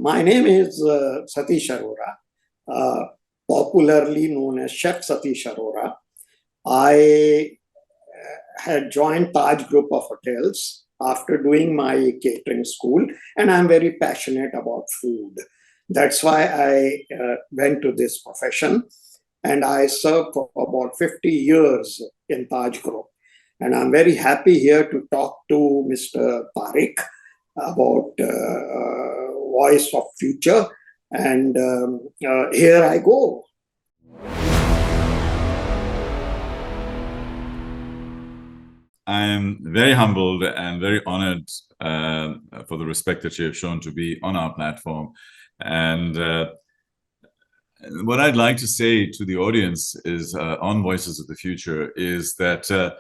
My name is Satish Arora, uh, popularly known as Chef Satish Arora. I had joined Taj Group of Hotels after doing my catering school, and I'm very passionate about food. That's why I went to this profession, and I served for about 50 years in Taj Group. And I'm very happy here to talk to Mr. Tariq about Voice of Future. And here I go. I am very humbled and very honored for the respect that you have shown to be on our platform. And what I'd like to say to the audience is on Voices of the Future is that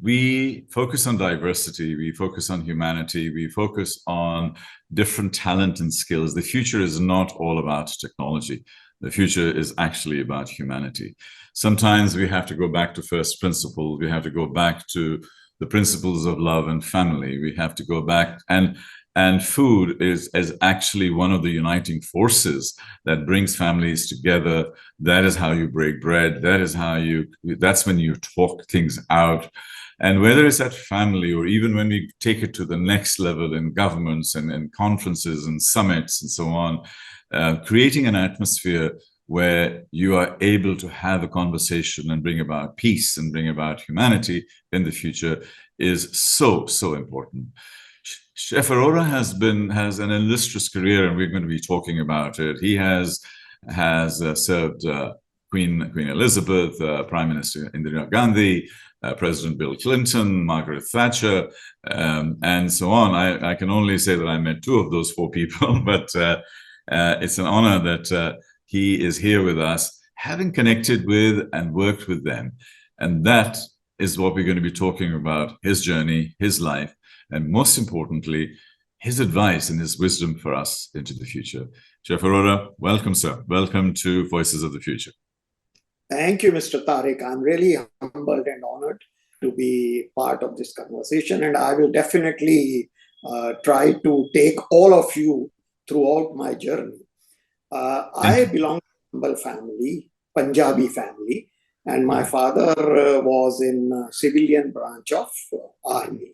we focus on diversity, we focus on humanity, we focus on different talent and skills. The future is not all about technology. The future is actually about humanity. Sometimes we have to go back to first principles. We have to go back to the principles of love and family. We have to go back, and food is actually one of the uniting forces that brings families together. That is how you break bread. That's when you talk things out. And whether it's at family or even when we take it to the next level in governments and conferences and summits and so on, creating an atmosphere where you are able to have a conversation and bring about peace and bring about humanity in the future is so, so important. Chef Arora has an illustrious career, and we're going to be talking about it. He has served Queen Elizabeth, Prime Minister Indira Gandhi, President Bill Clinton, Margaret Thatcher, and so on. I can only say that I met two of those four people, but it's an honor that he is here with us, having connected with and worked with them. And that is what we're going to be talking about, his journey, his life, and most importantly, his advice and his wisdom for us into the future. Chef Arora, welcome, sir. Welcome to Voices of the Future. Thank you, Mr. Tariq. I'm really humbled and honored to be part of this conversation, and I will definitely try to take all of you throughout my journey. I belong to a humble family, Punjabi family, and my father was in civilian branch of army.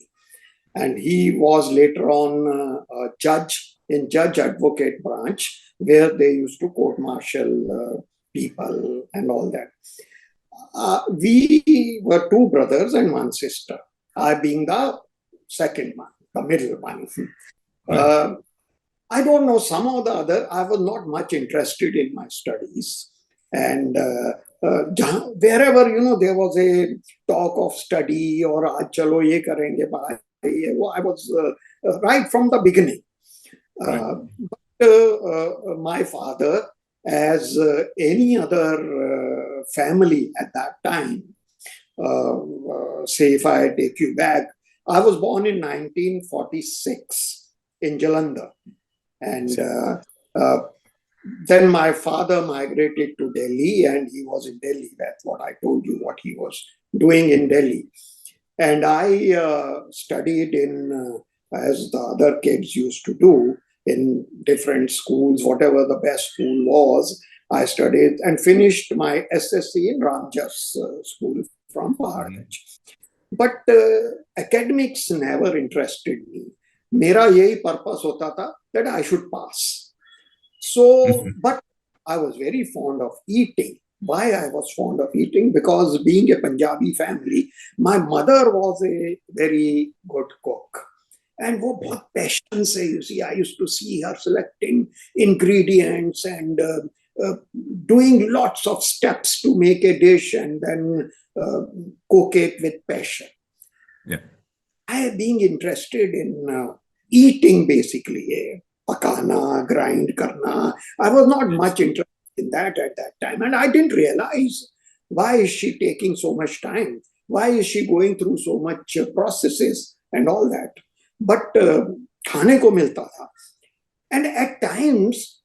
And he was later on a judge in judge advocate branch, where they used to court-martial people and all that. We were two brothers and one sister, I being the second one, the middle one. I don't know, some or the other, I was not much interested in my studies. And wherever, there was a talk of study or aaj chalo ye karenge, I was right from the beginning. But my father, as any other family at that time, say if I take you back, I was born in 1946 in Jalandhar. And then my father migrated to Delhi, and he was in Delhi. That's what I told you, what he was doing in Delhi. And I studied in, as the other kids used to do, in different schools, whatever the best school was. I studied and finished my SSC in Ramjas school from Paharganj. But academics never interested me. Mera yahi purpose hota tha that I should pass. So, but I was very fond of eating. Why I was fond of eating? Because being a Punjabi family, my mother was a very good cook. And wo bahut passion se, you see, I used to see her selecting ingredients and doing lots of steps to make a dish and then cook it with passion. Yeah. I being interested in eating basically, pakana, grind karna. I was not much interested in that at that time. And I didn't realize, why is she taking so much time? Why is she going through so much processes and all that? But khane ko milta tha. And at times,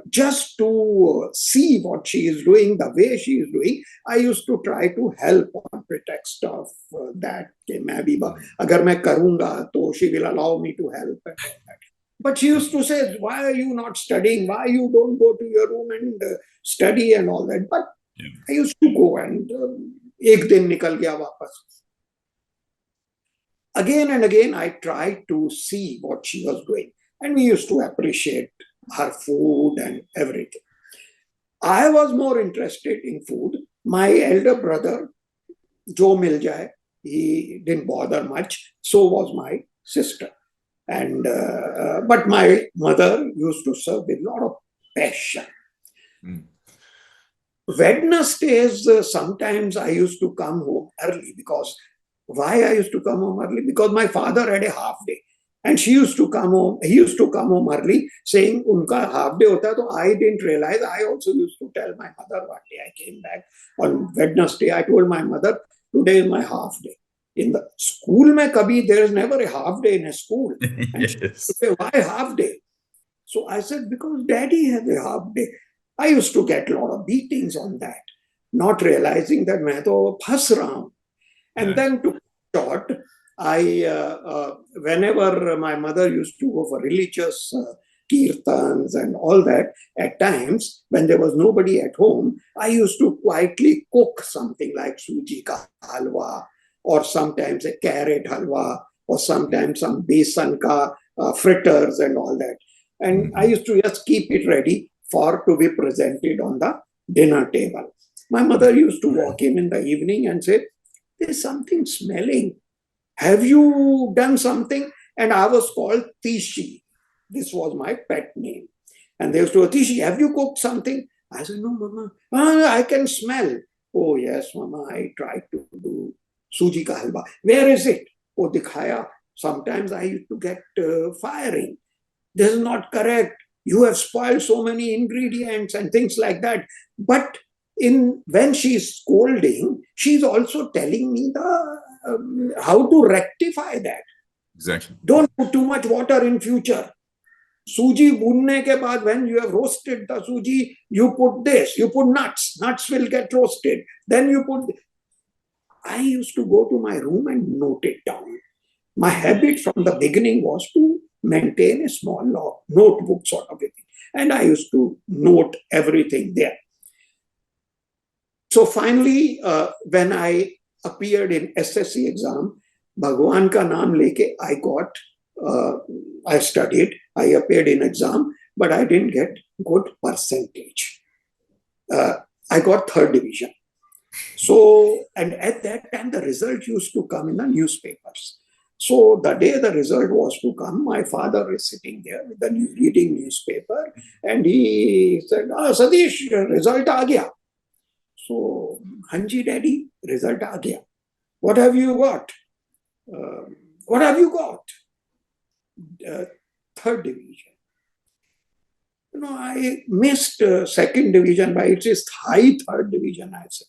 just to see what she is doing, the way she is doing, I used to try to help on pretext of that. Agar main karunga, to she will allow me to help. But she used to say, why are you not studying? Why you don't go to your room and study and all that? But Yeah. I used to go and एक दिन निकल गया वापस. Again and again, I tried to see what she was doing. And we used to appreciate her food and everything. I was more interested in food. My elder brother, Joe Miljai, he didn't bother much. So was my sister. And but my mother used to serve with a lot of passion. Mm. Wednesdays, sometimes I used to come home early because why I used to come home early? Because my father had a half day. And she used to come home, he used to come home early saying, Unka half day hota. So I didn't realize. I also used to tell my mother one day I came back on Wednesday. I told my mother, today is my half day. In the school, mein kabhi, there is never a half day in a school. And she Yes. said, why half day? So I said, because daddy has a half day. I used to get a lot of beatings on that, not realizing that मैं तो फंस रहा हूँ. And Yeah. then to short, whenever my mother used to go for religious kirtans and all that, at times when there was nobody at home, I used to quietly cook something like suji ka halwa, or sometimes a carrot halwa, or sometimes some besan ka fritters and all that. And I used to just keep it ready for to be presented on the dinner table. My mother used to walk in the evening and say, there's something smelling. Have you done something? And I was called Tishi. This was my pet name. And they used to, Tishi, have you cooked something? I said, no, Mama. I can smell. Oh, yes, Mama, I tried to do suji ka halwa. Where is it? Oh, dikhaya. Sometimes I used to get firing. This is not correct. You have spoiled so many ingredients and things like that. But in when she's scolding, she's also telling me the how to rectify that. Exactly. Don't put too much water in future. Suji भूनने के बाद, when you have roasted the suji, you put this, you put nuts. Nuts will get roasted. Then you put. I used to go to my room and note it down. My habit from the beginning was to maintain a small notebook sort of a thing. And I used to note everything there. So finally, when I appeared in SSC exam, Bhagwan ka naam leke, I studied, I appeared in exam, but I didn't get good percentage. I got third division. So, and at that time, the result used to come in the newspapers. So the day the result was to come, my father is sitting there with the reading newspaper, and he said, Satish, result aa gaya. So, Hanji daddy, result aa gaya. What have you got? What have you got? Third division. I missed second division, but it is high third division, I said.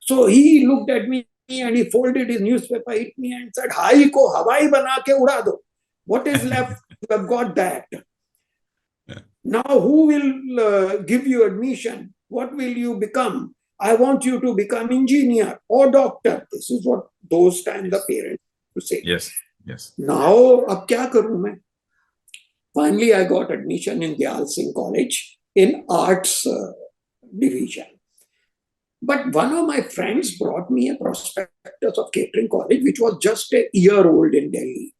So he looked at me and he folded his newspaper, hit me and said, Hai ko Hawaii bana ke uda do. What is left? You have got that. Yeah. Now who will give you admission? What will you become? I want you to become engineer or doctor. This is what those times the parents to say. Yes. Yes. Now, ab kya karu main? Finally, I got admission in Dyal Singh College in arts division. But one of my friends brought me a prospectus of catering college, which was just a year old in Delhi.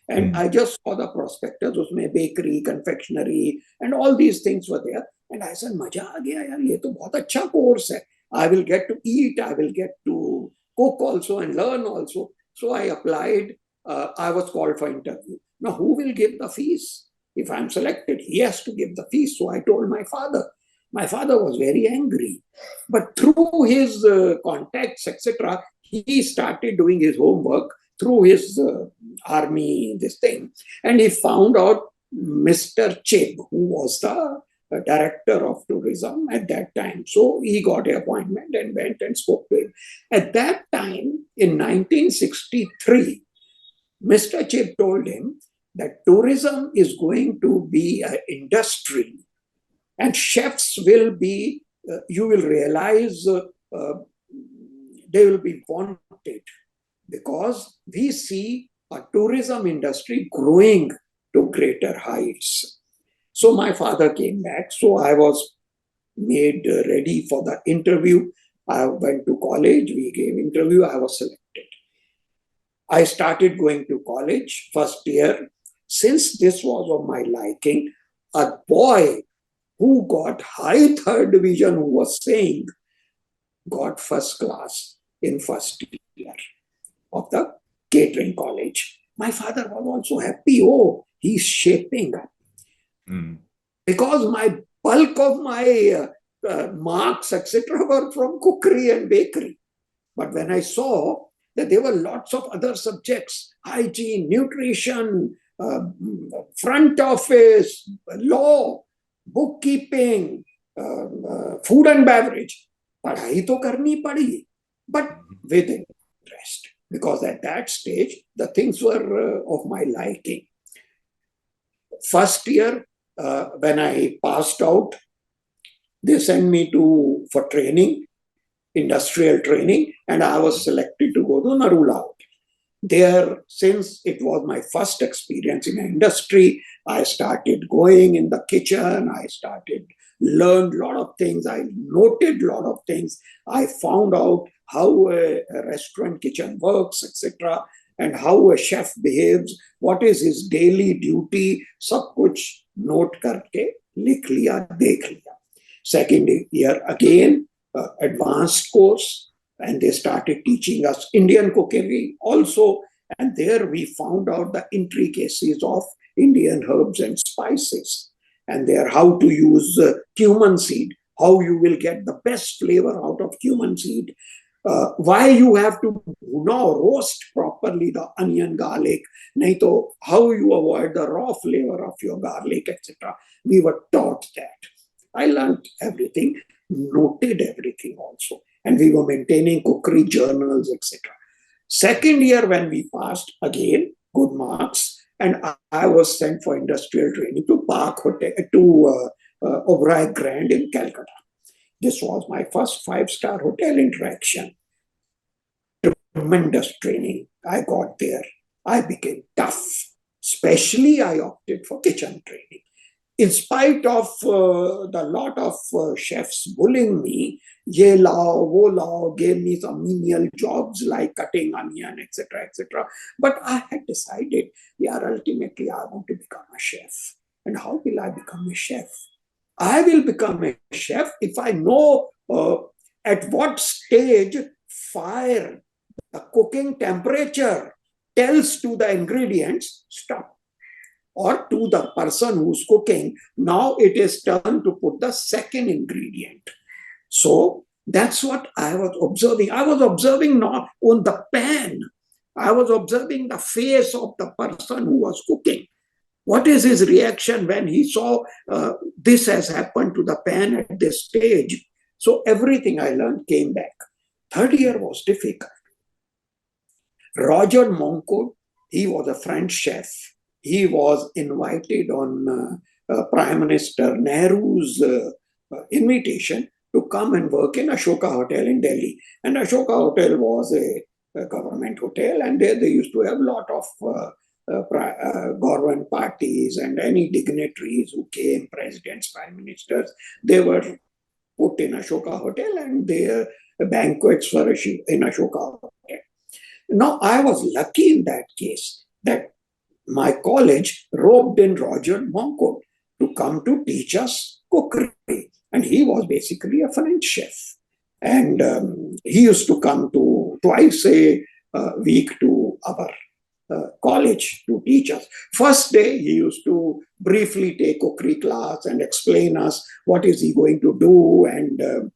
And I just saw the prospectus, usme bakery, confectionery, and all these things were there. And I said, Maja aa gaya yaar, ye to bahut acha course hai. I will get to eat, I will get to cook also and learn also. So I applied, I was called for interview. Now, who will give the fees? If I'm selected, he has to give the fees. So I told my father. My father was very angry. But through his contacts, etc., he started doing his homework through his army, this thing. And he found out Mr. Chib, who was the director of tourism at that time. So he got an appointment and went and spoke to him. At that time, in 1963, Mr. Chib told him that tourism is going to be an industry and chefs will be, you will realize they will be wanted because we see a tourism industry growing to greater heights. So my father came back. So I was made ready for the interview. I went to college. We gave interview. I was selected. I started going to college first year. Since this was of my liking, a boy who got high third division, who was saying, got first class in first year of the catering college. My father was also happy. Oh, he's shaping up. Because my bulk of my marks, etc., were from cookery and bakery. But when I saw that there were lots of other subjects, hygiene, nutrition, front office, law, bookkeeping, food and beverage, पढ़ाई तो करनी पड़ी, but with interest, because at that stage the things were of my liking. First year, when I passed out, they sent me for training, industrial training, and I was selected to go to Narula. There, since it was my first experience in industry, I started going in the kitchen. I learned a lot of things. I noted a lot of things. I found out how a restaurant kitchen works, etc., and how a chef behaves, what is his daily duty, सब कुछ note करके लिख लिया, देख लिया. Second year again, advanced course, and they started teaching us Indian cookery also. And there we found out the intricacies of Indian herbs and spices, and there how to use cumin seed, how you will get the best flavor out of cumin seed, why you have to roast properly the onion, garlic, nahi to how you avoid the raw flavor of your garlic, etc. We were taught that. I learned everything, noted everything also, and we were maintaining cookery journals, etc. Second year, when we passed, again good marks, and I was sent for industrial training to Park Hotel, to Oberoi Grand in Calcutta. This was my first 5-star hotel interaction. Tremendous training I got there. I became tough. Especially I opted for kitchen training. In spite of the lot of chefs bullying me, ye lao, wo lao, gave me some menial jobs like cutting onion, etc., etc. But I had decided, ultimately I want to become a chef. And how will I become a chef? I will become a chef if I know at what stage fire, the cooking temperature tells to the ingredients, stop. Or to the person who's cooking, now it is time to put the second ingredient. So that's what I was observing. I was observing not on the pan. I was observing the face of the person who was cooking. What is his reaction when he saw this has happened to the pan at this stage? So everything I learned came back. Third year was difficult. Roger Monco, he was a French chef. He was invited on Prime Minister Nehru's invitation to come and work in Ashoka Hotel in Delhi. And Ashoka Hotel was a government hotel, and there they used to have a lot of government parties, and any dignitaries who came, presidents, prime ministers, they were put in Ashoka Hotel, and their banquets were in Ashoka Hotel. Now, I was lucky in that case that my college roped in Roger Monco to come to teach us cookery. And he was basically a French chef. And he used to come twice a week to our college to teach us. First day, he used to briefly take cookery class and explain us what is he going to do, and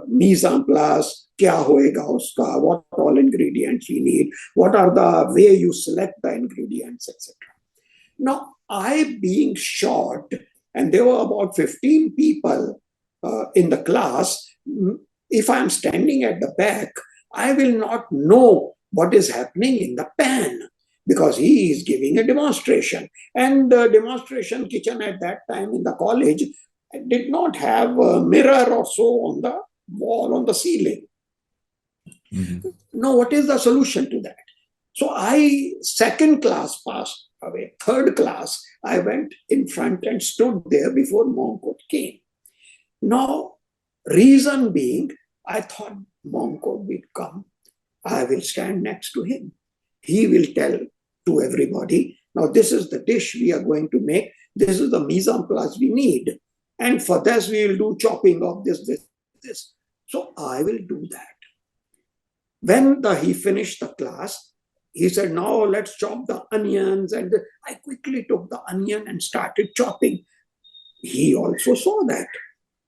mise en place, kya hoega uska, what all ingredients you need, what are the way you select the ingredients, etc. Now, I being short, and there were about 15 people in the class, if I'm standing at the back, I will not know what is happening in the pan, because he is giving a demonstration. And the demonstration kitchen at that time in the college did not have a mirror or so on the wall, on the ceiling. Now, what is the solution to that? So I second class passed. away. Third class, I went in front and stood there before Monk came. Now, reason being, I thought Monk will come. I will stand next to him. He will tell to everybody, now this is the dish we are going to make. This is the mise en place we need. And for this, we will do chopping of this. So I will do that. When he finished the class, he said, now let's chop the onions. And I quickly took the onion and started chopping. He also saw that.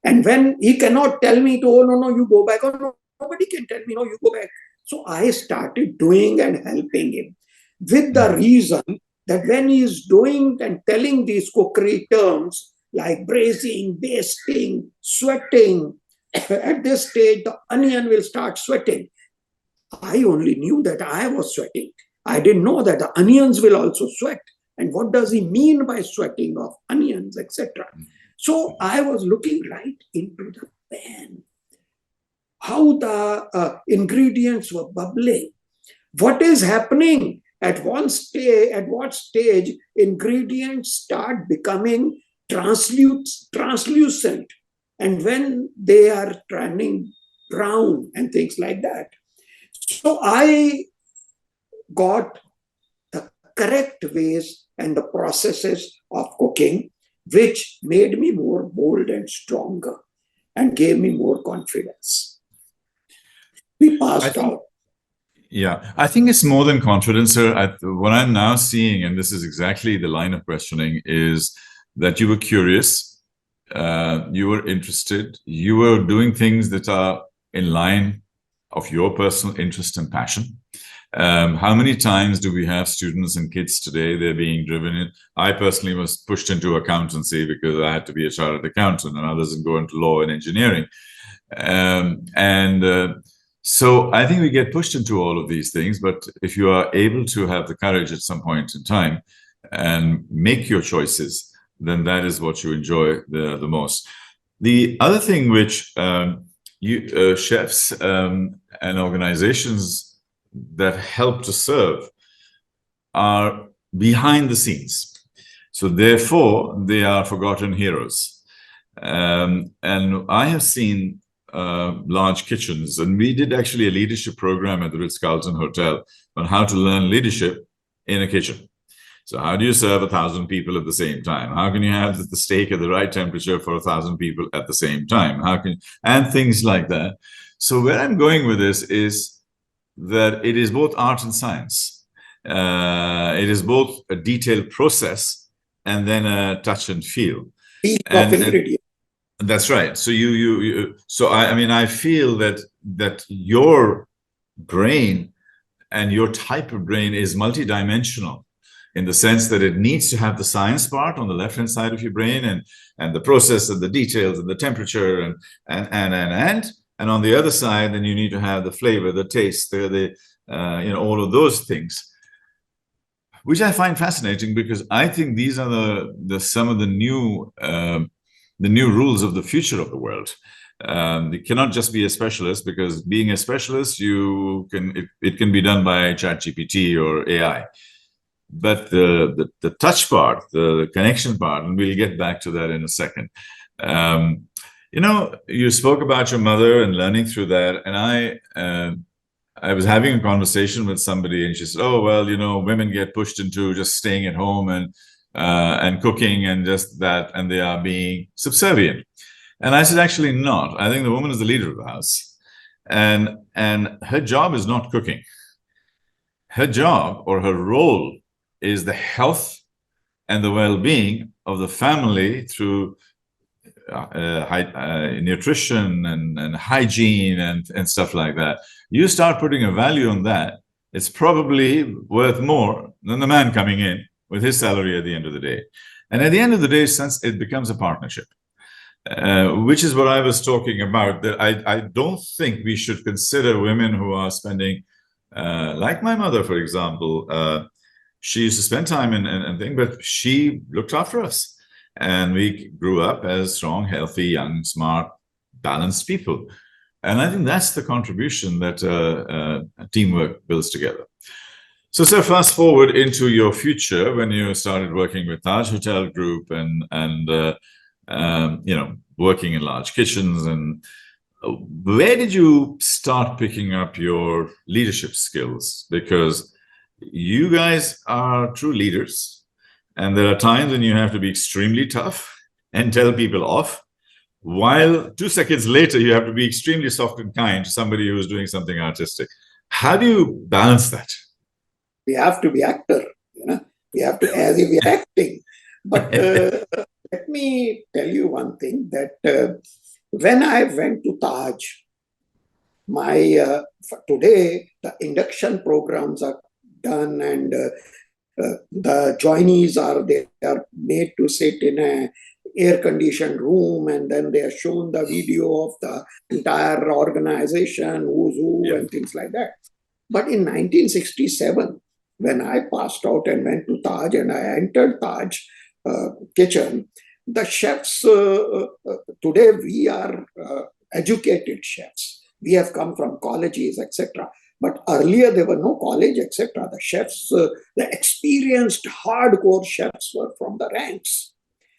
And when he cannot tell me to, oh, no, you go back. Oh, no, nobody can tell me, no, you go back. So I started doing and helping him with the reason that when he is doing and telling these cookery terms like braising, basting, sweating, at this stage, the onion will start sweating. I only knew that I was sweating. I didn't know that the onions will also sweat. And what does he mean by sweating of onions, etc.? So I was looking right into the pan, how the ingredients were bubbling. What is happening at what stage ingredients start becoming translucent, and when they are turning brown and things like that. So I got the correct ways and the processes of cooking, which made me more bold and stronger and gave me more confidence. We passed out. Yeah, I think it's more than confidence, sir. What I'm now seeing, and this is exactly the line of questioning, is that you were curious, you were interested, you were doing things that are in line of your personal interest and passion. How many times do we have students and kids today, they're being driven in? I personally was pushed into accountancy because I had to be a chartered accountant, and others go into law and engineering. So I think we get pushed into all of these things, but if you are able to have the courage at some point in time and make your choices, then that is what you enjoy the most. The other thing which chefs and organizations that help to serve are behind the scenes. So therefore, they are forgotten heroes. And I have seen large kitchens, and we did actually a leadership program at the Ritz-Carlton Hotel on how to learn leadership in a kitchen. So how do you serve 1,000 people at the same time? How can you have the steak at the right temperature for 1,000 people at the same time? And things like that. So where I'm going with this is that it is both art and science. It is both a detailed process and then a touch and feel. And that's right. So I feel that your brain and your type of brain is multidimensional in the sense that it needs to have the science part on the left-hand side of your brain and the process and the details and the temperature and on the other side, then you need to have the flavor, the taste, all of those things, which I find fascinating because I think these are some of the new rules of the future of the world. You cannot just be a specialist, because being a specialist, it can be done by ChatGPT or AI. But the touch part, the connection part, and we'll get back to that in a second. You spoke about your mother and learning through that, and I was having a conversation with somebody, and she said, "Oh, well, women get pushed into just staying at home and cooking and just that, and they are being subservient." And I said, "Actually, not. I think the woman is the leader of the house, and her job is not cooking. Her job or her role is the health and the well-being of the family through nutrition and hygiene and stuff like that. You start putting a value on that, it's probably worth more than the man coming in with his salary at the end of the day. And at the end of the day, since it becomes a partnership, which is what I was talking about, that I don't think we should consider women who are spending, like my mother, for example, she used to spend time and things, but she looked after us. And we grew up as strong, healthy, young, smart, balanced people. And I think that's the contribution that teamwork builds together. So, sir, fast forward into your future when you started working with Taj Hotel Group and working in large kitchens. And where did you start picking up your leadership skills? Because you guys are true leaders, and there are times when you have to be extremely tough and tell people off, while 2 seconds later you have to be extremely soft and kind to somebody who's doing something artistic. How do you balance that? We have to be actor, we have to, as if we're acting. But let me tell you one thing, that when I went to Taj, today the induction programs are done, and the joinees they are made to sit in a air conditioned room, and then they are shown the video of the entire organization, who's who, and things like that. But in 1967, when I passed out and went to Taj and I entered Taj kitchen, the chefs, today we are educated chefs. We have come from colleges, etc. But earlier there were no college, etc. The chefs, the experienced hardcore chefs were from the ranks.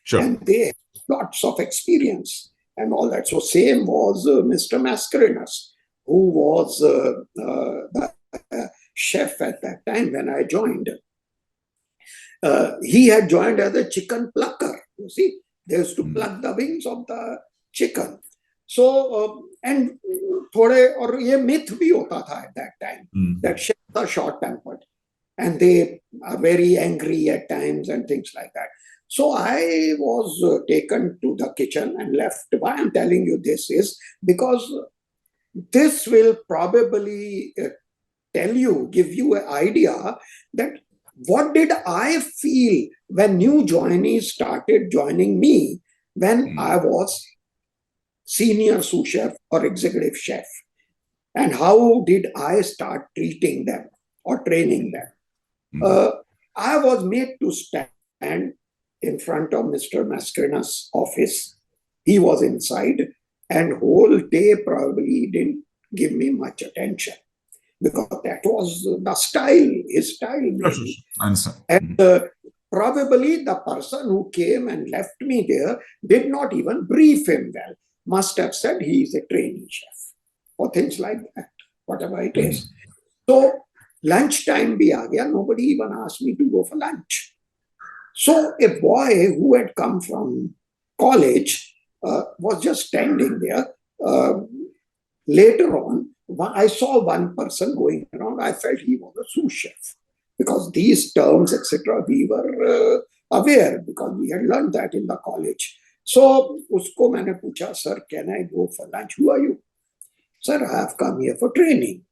Sure. And they had lots of experience and all that. So same was Mr. Mascarenhas, who was the chef at that time when I joined. He had joined as a chicken plucker. You see, they used to pluck the wings of the chicken. So, and थोड़े और ये myth भी होता था at that time, that chefs are short-tempered and they are very angry at times and things like that. So I was taken to the kitchen and left. Why I'm telling you this is because this will probably give you an idea that what did I feel when new joinees started joining me when I was senior sous chef or executive chef, and how did I start treating them or training them. I was made to stand in front of Mr. Mascarenhas' office. He was inside, and whole day probably didn't give me much attention, because that was the style, his style maybe. And probably the person who came and left me there did not even brief him well. Must have said he is a trainee chef or things like that, whatever it is. So lunchtime bhi aa gaya, nobody even asked me to go for lunch. So a boy who had come from college was just standing there. Later on, I saw one person going around. I felt he was a sous chef, because these terms, etc., we were aware, because we had learned that in the college. So, usko maine pucha, sir, can I go for lunch? Who are you? Sir, I have come here for training.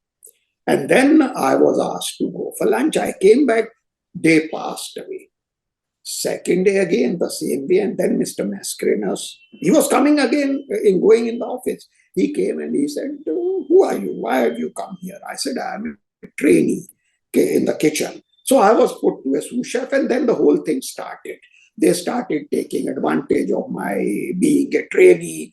And then I was asked to go for lunch. I came back, day passed away. Second day again, the same way. And then Mr. Mascarenhas, he was coming again, going in the office. He came and he said, who are you? Why have you come here? I said, I am a trainee in the kitchen. So I was put to a sous chef, and then the whole thing started. They started taking advantage of my being a trainee,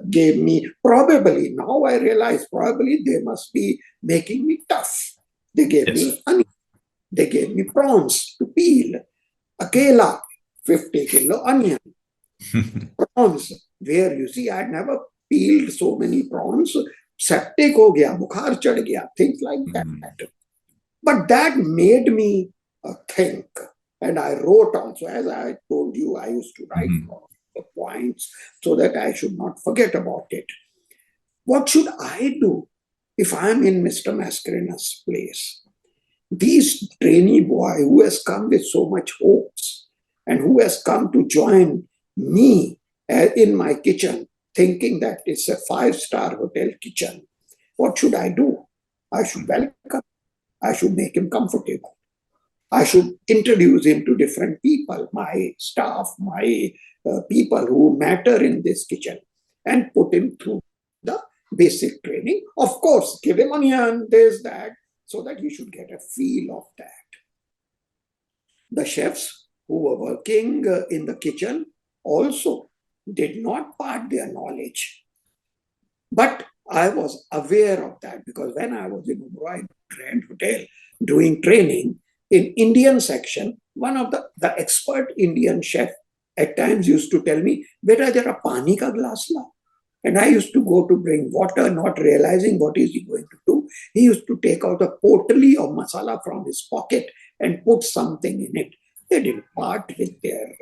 gave me, probably, now I realize, probably they must be making me tough. They gave me onion. They gave me prawns to peel. Akela, 50 kilo onion. Prawns, where you see, I had never peeled so many prawns. Septic ho gaya, bukhar chad gaya, things like that. But that made me think. And I wrote also, as I told you, I used to write the points so that I should not forget about it. What should I do if I'm in Mr. Mascarenhas' place? This trainee boy who has come with so much hopes and who has come to join me in my kitchen, thinking that it's a 5-star hotel kitchen, what should I do? I should welcome. I should make him comfortable. I should introduce him to different people, my staff, my people who matter in this kitchen, and put him through the basic training. Of course, give him onion, this, that, so that he should get a feel of that. The chefs who were working in the kitchen also did not part their knowledge. But I was aware of that, because when I was in Oberoi Grand Hotel, doing training in Indian section, one of the expert Indian chef at times used to tell me, "Beta, jara pani ka glass la." And I used to go to bring water, not realizing what is he going to do. He used to take out a potli of masala from his pocket and put something in it. They didn't part with their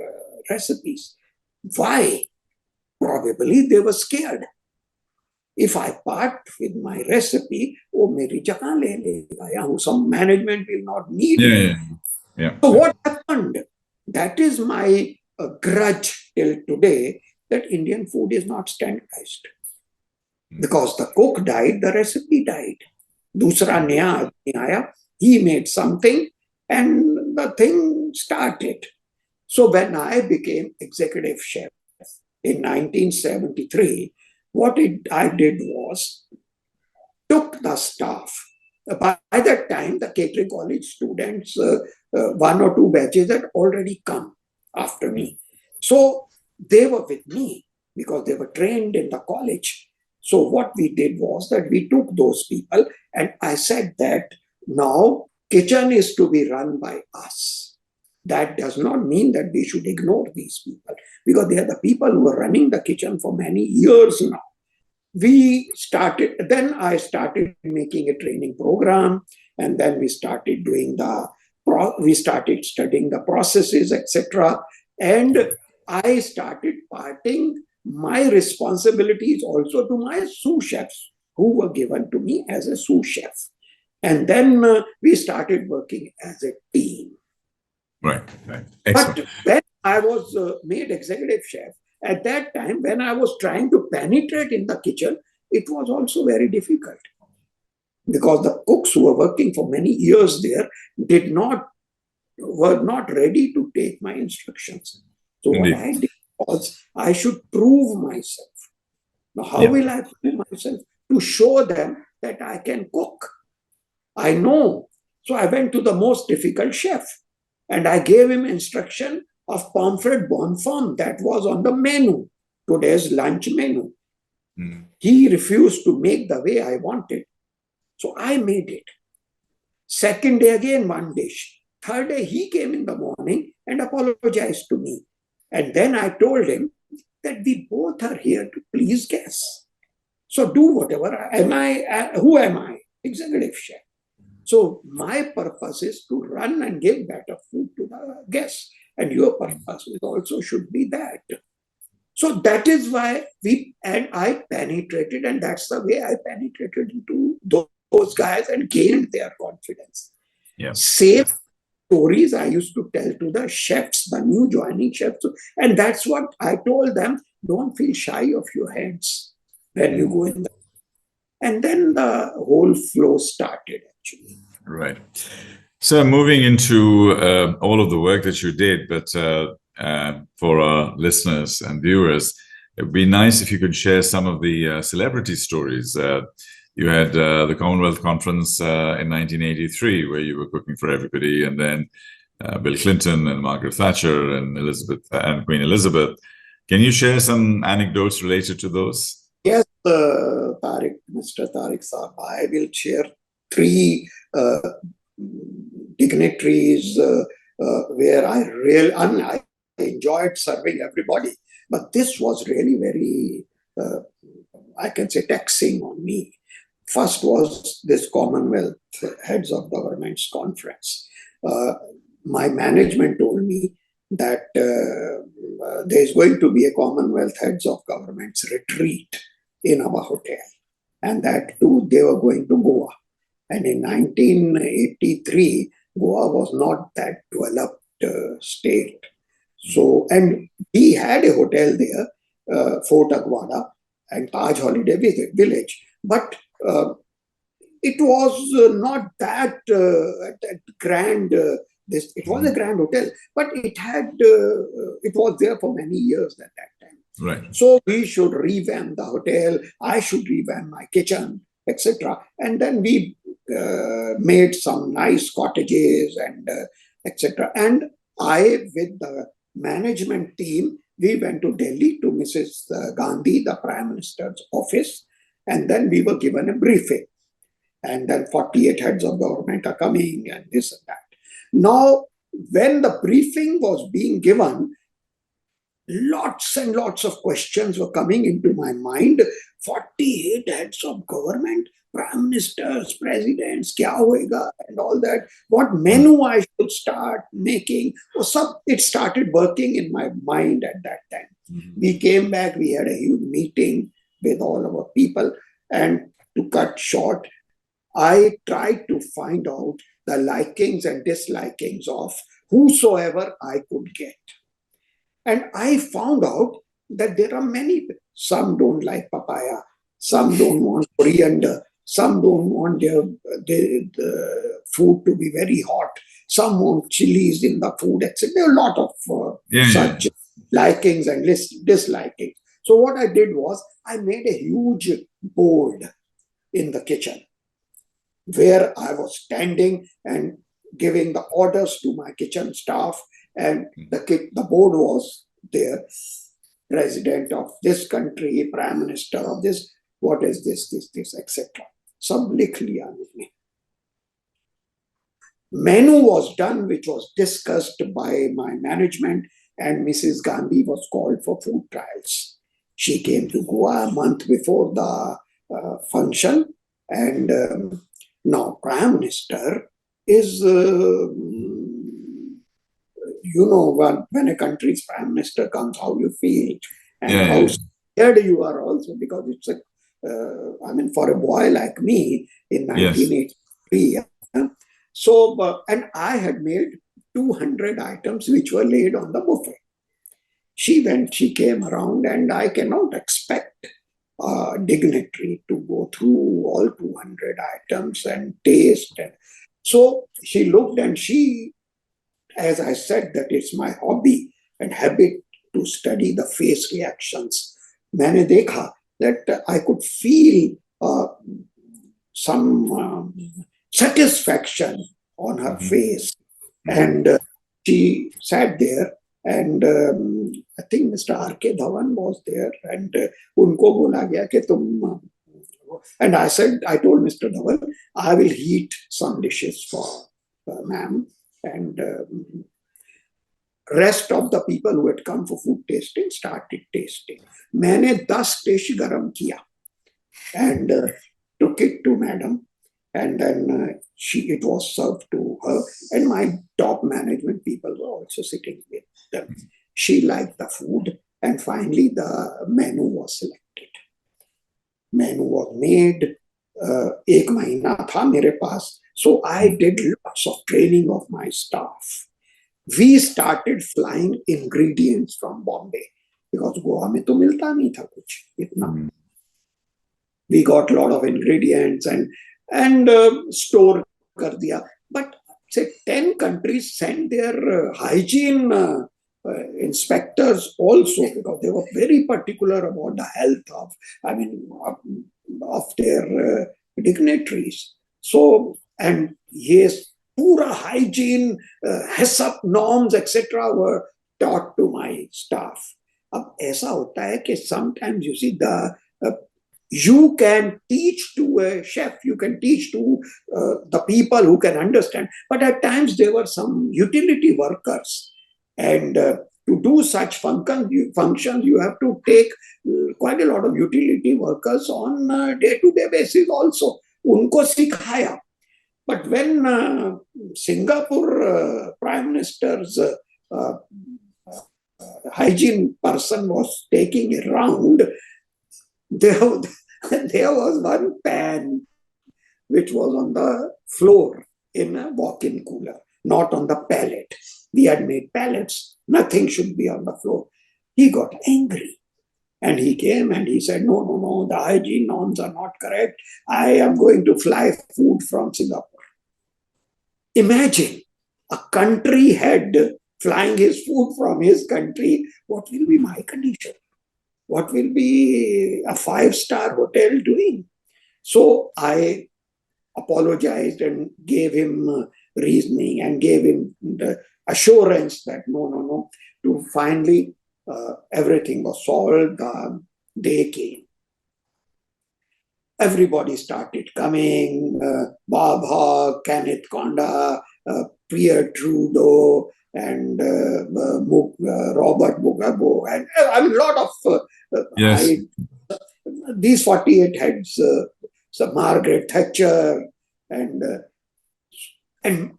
recipes. Why? Probably they were scared. If I part with my recipe, oh, meri jagah le lega, some management will not need me. So what happened? That is my grudge till today, that Indian food is not standardized. Because the cook died, the recipe died. Dusra naya aadmi aaya, he made something and the thing started. So when I became executive chef in 1973, what I did was took the staff. By that time, the catering college students, one or two batches had already come after me. So they were with me because they were trained in the college. So what we did was that we took those people and I said that now kitchen is to be run by us. That does not mean that we should ignore these people, because they are the people who are running the kitchen for many years now. Then I started making a training program, and then we started studying the processes, etc. And I started parting my responsibilities also to my sous chefs who were given to me as a sous chef. And then we started working as a team. Right. Excellent. But when I was made executive chef, at that time, when I was trying to penetrate in the kitchen, it was also very difficult, because the cooks who were working for many years there were not ready to take my instructions. So Indeed. what I did was I should prove myself. Now, how will I prove myself? To show them that I can cook. I know. So I went to the most difficult chef and I gave him instruction of pomfret bonfum that was on the menu, today's lunch menu. He refused to make the way I wanted. So I made it. Second day, again, one dish. Third day, he came in the morning and apologized to me. And then I told him that we both are here to please guests. So do whatever. Who am I? Executive chef. So my purpose is to run and give better food to the guests. And your purpose also should be that. So that is why I penetrated, and that's the way I penetrated into those guys and gained their confidence. Same stories I used to tell to the chefs, the new joining chefs. And that's what I told them, don't feel shy of your heads when you go in. And then the whole flow started, actually. Right. So moving into all of the work that you did, but for our listeners and viewers, it would be nice if you could share some of the celebrity stories. You had the Commonwealth Conference in 1983, where you were cooking for everybody, and then Bill Clinton and Margaret Thatcher and Queen Elizabeth. Can you share some anecdotes related to those? Yes, Mr. Tariq Saab, I will share three dignitaries where I enjoyed serving everybody. But this was really very, I can say, taxing on me. First was this Commonwealth Heads of Governments Conference. My management told me that there is going to be a Commonwealth Heads of Governments retreat in our hotel. And that too, they were going to Goa. And in 1983, Goa was not that developed state. So, and we had a hotel there, Fort Aguada and Taj Holiday Village. But it was not that grand. It was a grand hotel, but it was there for many years at that time. Right. So we should revamp the hotel. I should revamp my kitchen, etc. And then we made some nice cottages and etc. And I, with the management team, we went to Delhi to Mrs. Gandhi, the Prime Minister's office, and then we were given a briefing. and then 48 heads of government are coming and this and that. Now, when the briefing was being given, lots and lots of questions were coming into my mind. 48 heads of government, prime ministers, presidents, kya hoega, and all that. What menu I should start making. It started working in my mind at that time. We came back, we had a huge meeting with all our people, and to cut short, I tried to find out the likings and dislikings of whosoever I could get. And I found out that there are many. Some don't like papaya, some don't want coriander, some don't want the food to be very hot, some want chilies in the food, etc. There are a lot of such likings and dislikings. So what I did was I made a huge board in the kitchen where I was standing and giving the orders to my kitchen staff, and the board was there. President of this country, prime minister of this, what is this, etc. Sab likh liya maine. Menu was done, which was discussed by my management, and Mrs. Gandhi was called for food trials. She came to Goa a month before the function, and now prime minister is when a country's prime minister comes, how you feel and how scared you are also, because it's for a boy like me in 1983. So, and I had made 200 items which were laid on the buffet. She came around, and I cannot expect a dignitary to go through all 200 items and taste. So she looked, and as I said, that it's my hobby and habit to study the face reactions. मैंने देखा that I could feel some satisfaction on her face, and she sat there, and I think Mr. R.K. Dhawan was there, and उनको बोला गया कि तुम, and I told Mr. Dhawan, I will heat some dishes for ma'am, and rest of the people who had come for food tasting started tasting. मैंने 10 dish garam किया and took it to madam, and then it was served to her, and my top management people were also sitting with them. She liked the food, and finally the menu was selected. Menu was made. एक महीना था मेरे पास. So I did lots of training of my staff. We started flying ingredients from Bombay, because Goa में तो मिलता नहीं था कुछ इतना. We got a lot of ingredients and store कर दिया. But say 10 countries sent their hygiene inspectors also, because they were very particular about the health of their dignitaries. So, and yes, pura hygiene, HACCP norms, etc. were taught to my staff. अब ऐसा होता है कि sometimes you see you can teach to a chef, you can teach to the people who can understand, but at times there were some utility workers, and to do such functions you have to take quite a lot of utility workers on a day-to-day basis also. उनको सिखाया. But when Singapore Prime Minister's hygiene person was taking it round, there was one pan which was on the floor in a walk-in cooler, not on the pallet. We had made pallets. Nothing should be on the floor. He got angry. And he came and he said, no, the hygiene norms are not correct. I am going to fly food from Singapore. Imagine a country head flying his food from his country. What will be my condition? What will be a 5-star hotel doing? So I apologized and gave him reasoning and gave him the assurance that no. To finally, everything was solved. The day came. everybody started coming. Bob Hawke, Kenneth Conda, Pierre Trudeau, and Robert Mugabe, and a lot of Yes. these 48 heads, so Margaret Thatcher, and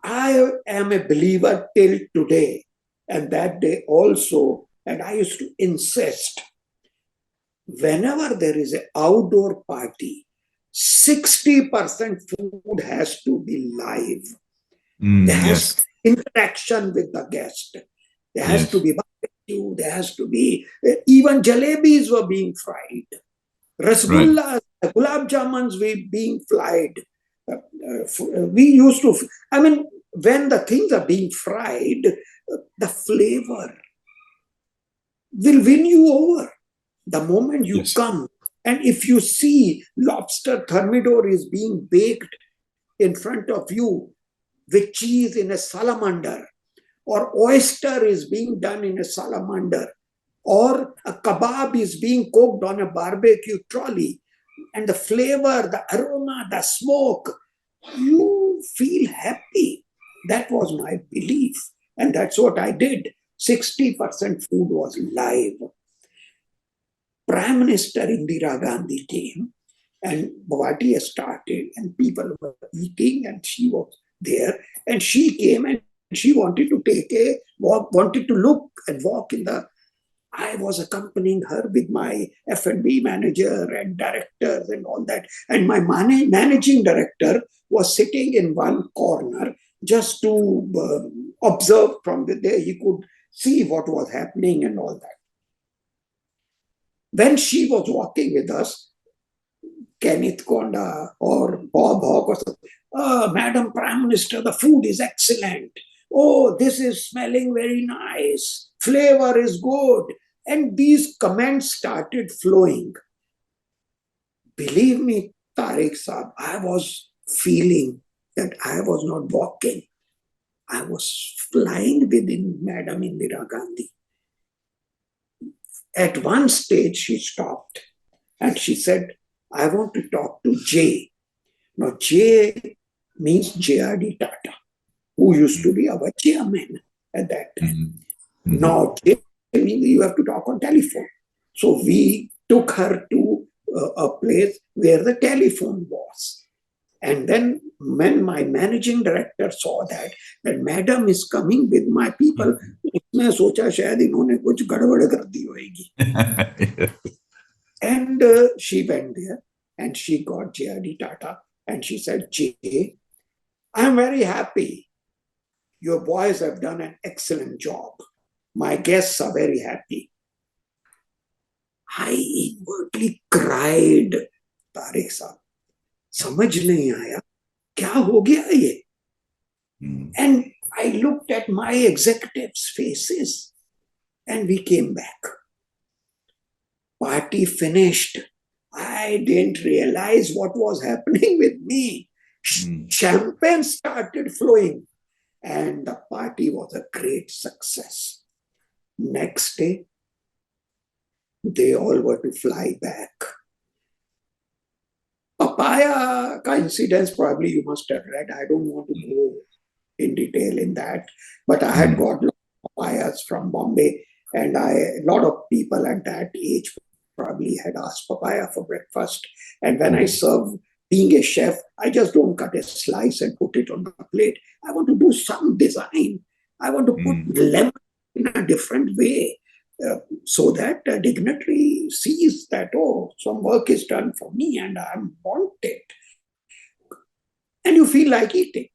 I am a believer till today, and that day also, and I used to insist, whenever there is an outdoor party, 60% food has to be live. There has to Yes. be interaction with the guest. There has to Yes. be barbecue. There has to be, even jalebis were being fried. Right. Rasgullas, gulab jamuns were being fried. We used to, I mean, when the things are being fried, the flavor will win you over. The moment you Yes. come, and if you see lobster thermidor is being baked in front of you with cheese in a salamander, or oyster is being done in a salamander, or a kebab is being cooked on a barbecue trolley, and the flavor, the aroma, the smoke, you feel happy. That was my belief. And that's what I did. 60% food was live. Prime Minister Indira Gandhi came and Bhavati started and people were eating and she was there and she came and she wanted to take a walk, wanted to look and walk in the. I was accompanying her with my F&B manager and directors and all that. And my managing director was sitting in one corner just to observe from there. He could see what was happening and all that. When she was walking with us, Kenneth Konda or Bob Hawke or something, Madam Prime Minister, the food is excellent. Oh, this is smelling very nice. Flavor is good. And these comments started flowing. Believe me, Tariq Saab, I was feeling that I was not walking. I was flying within Madam Indira Gandhi. At one stage, she stopped and she said, I want to talk to Jay. Now, Jay means J.R.D. Tata, who used to be our chairman at that time. Mm-hmm. Mm-hmm. Now, Jay means you have to talk on telephone. So we took her to a place where the telephone was. And then when my managing director saw that madam is coming with my people, उसने सोचा शायद इन्होंने कुछ गड़बड़ कर दी होगी. And she went there and she got J.R.D. Tata and she said, Jay, I'm very happy. Your boys have done an excellent job. My guests are very happy. I inwardly cried, Tariq साहब, समझ नहीं आया क्या हो गया ये. And I looked at my executives' faces and we came back. Party finished. I didn't realize what was happening with me. Champagne started flowing and the party was a great success. Next day, they all were to fly back. Papaya coincidence, probably you must have read. I don't want to go in detail in that, but I had got papayas from Bombay, and a lot of people at that age probably had asked papaya for breakfast. And when I serve, being a chef, I just don't cut a slice and put it on the plate. I want to do some design. I want to put lemon in a different way. So that a dignitary sees that, oh, some work is done for me and I'm wanted. And you feel like eating.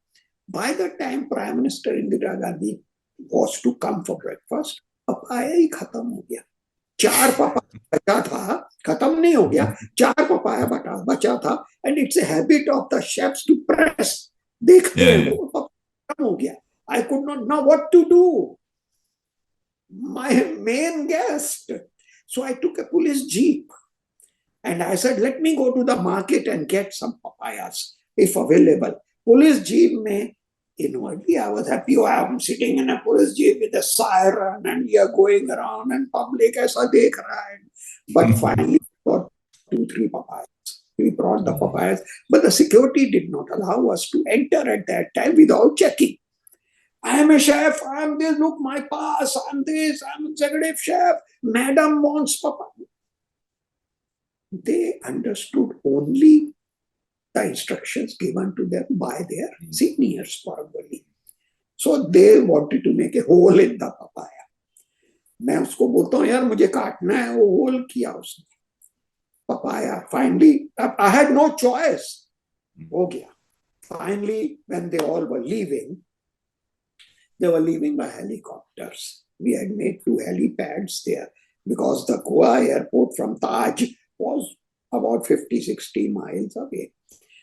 By the time Prime Minister Indira Gandhi was to come for breakfast, papaya ही खत्म हो गया. 4 papaya बचा था, खत्म नहीं हो गया, 4 papaya बचा था, and it's a habit of the chefs to press. देखते हैं वो खत्म हो गया. I could not know what to do. My main guest. So I took a police jeep and I said, let me go to the market and get some papayas if available. Police jeep mein, inwardly I was happy. Oh, I'm sitting in a police jeep with a siren and we are going around and public aisa dekh raha hai. But finally got 2-3 papayas. We brought the papayas, but the security did not allow us to enter at that time without checking. I am a chef, I am this, look my pass, I am this, I am executive chef, madam wants papaya. They understood only the instructions given to them by their seniors, probably. So they wanted to make a hole in the papaya. मैं उसको बोलता हूँ यार मुझे काटना है, वो whole किया उसने papaya. Finally, I had no choice. हो गया. Finally, when they all were leaving, they were leaving by helicopters. We had made 2 helipads there because the Goa airport from Taj was about 50-60 miles away.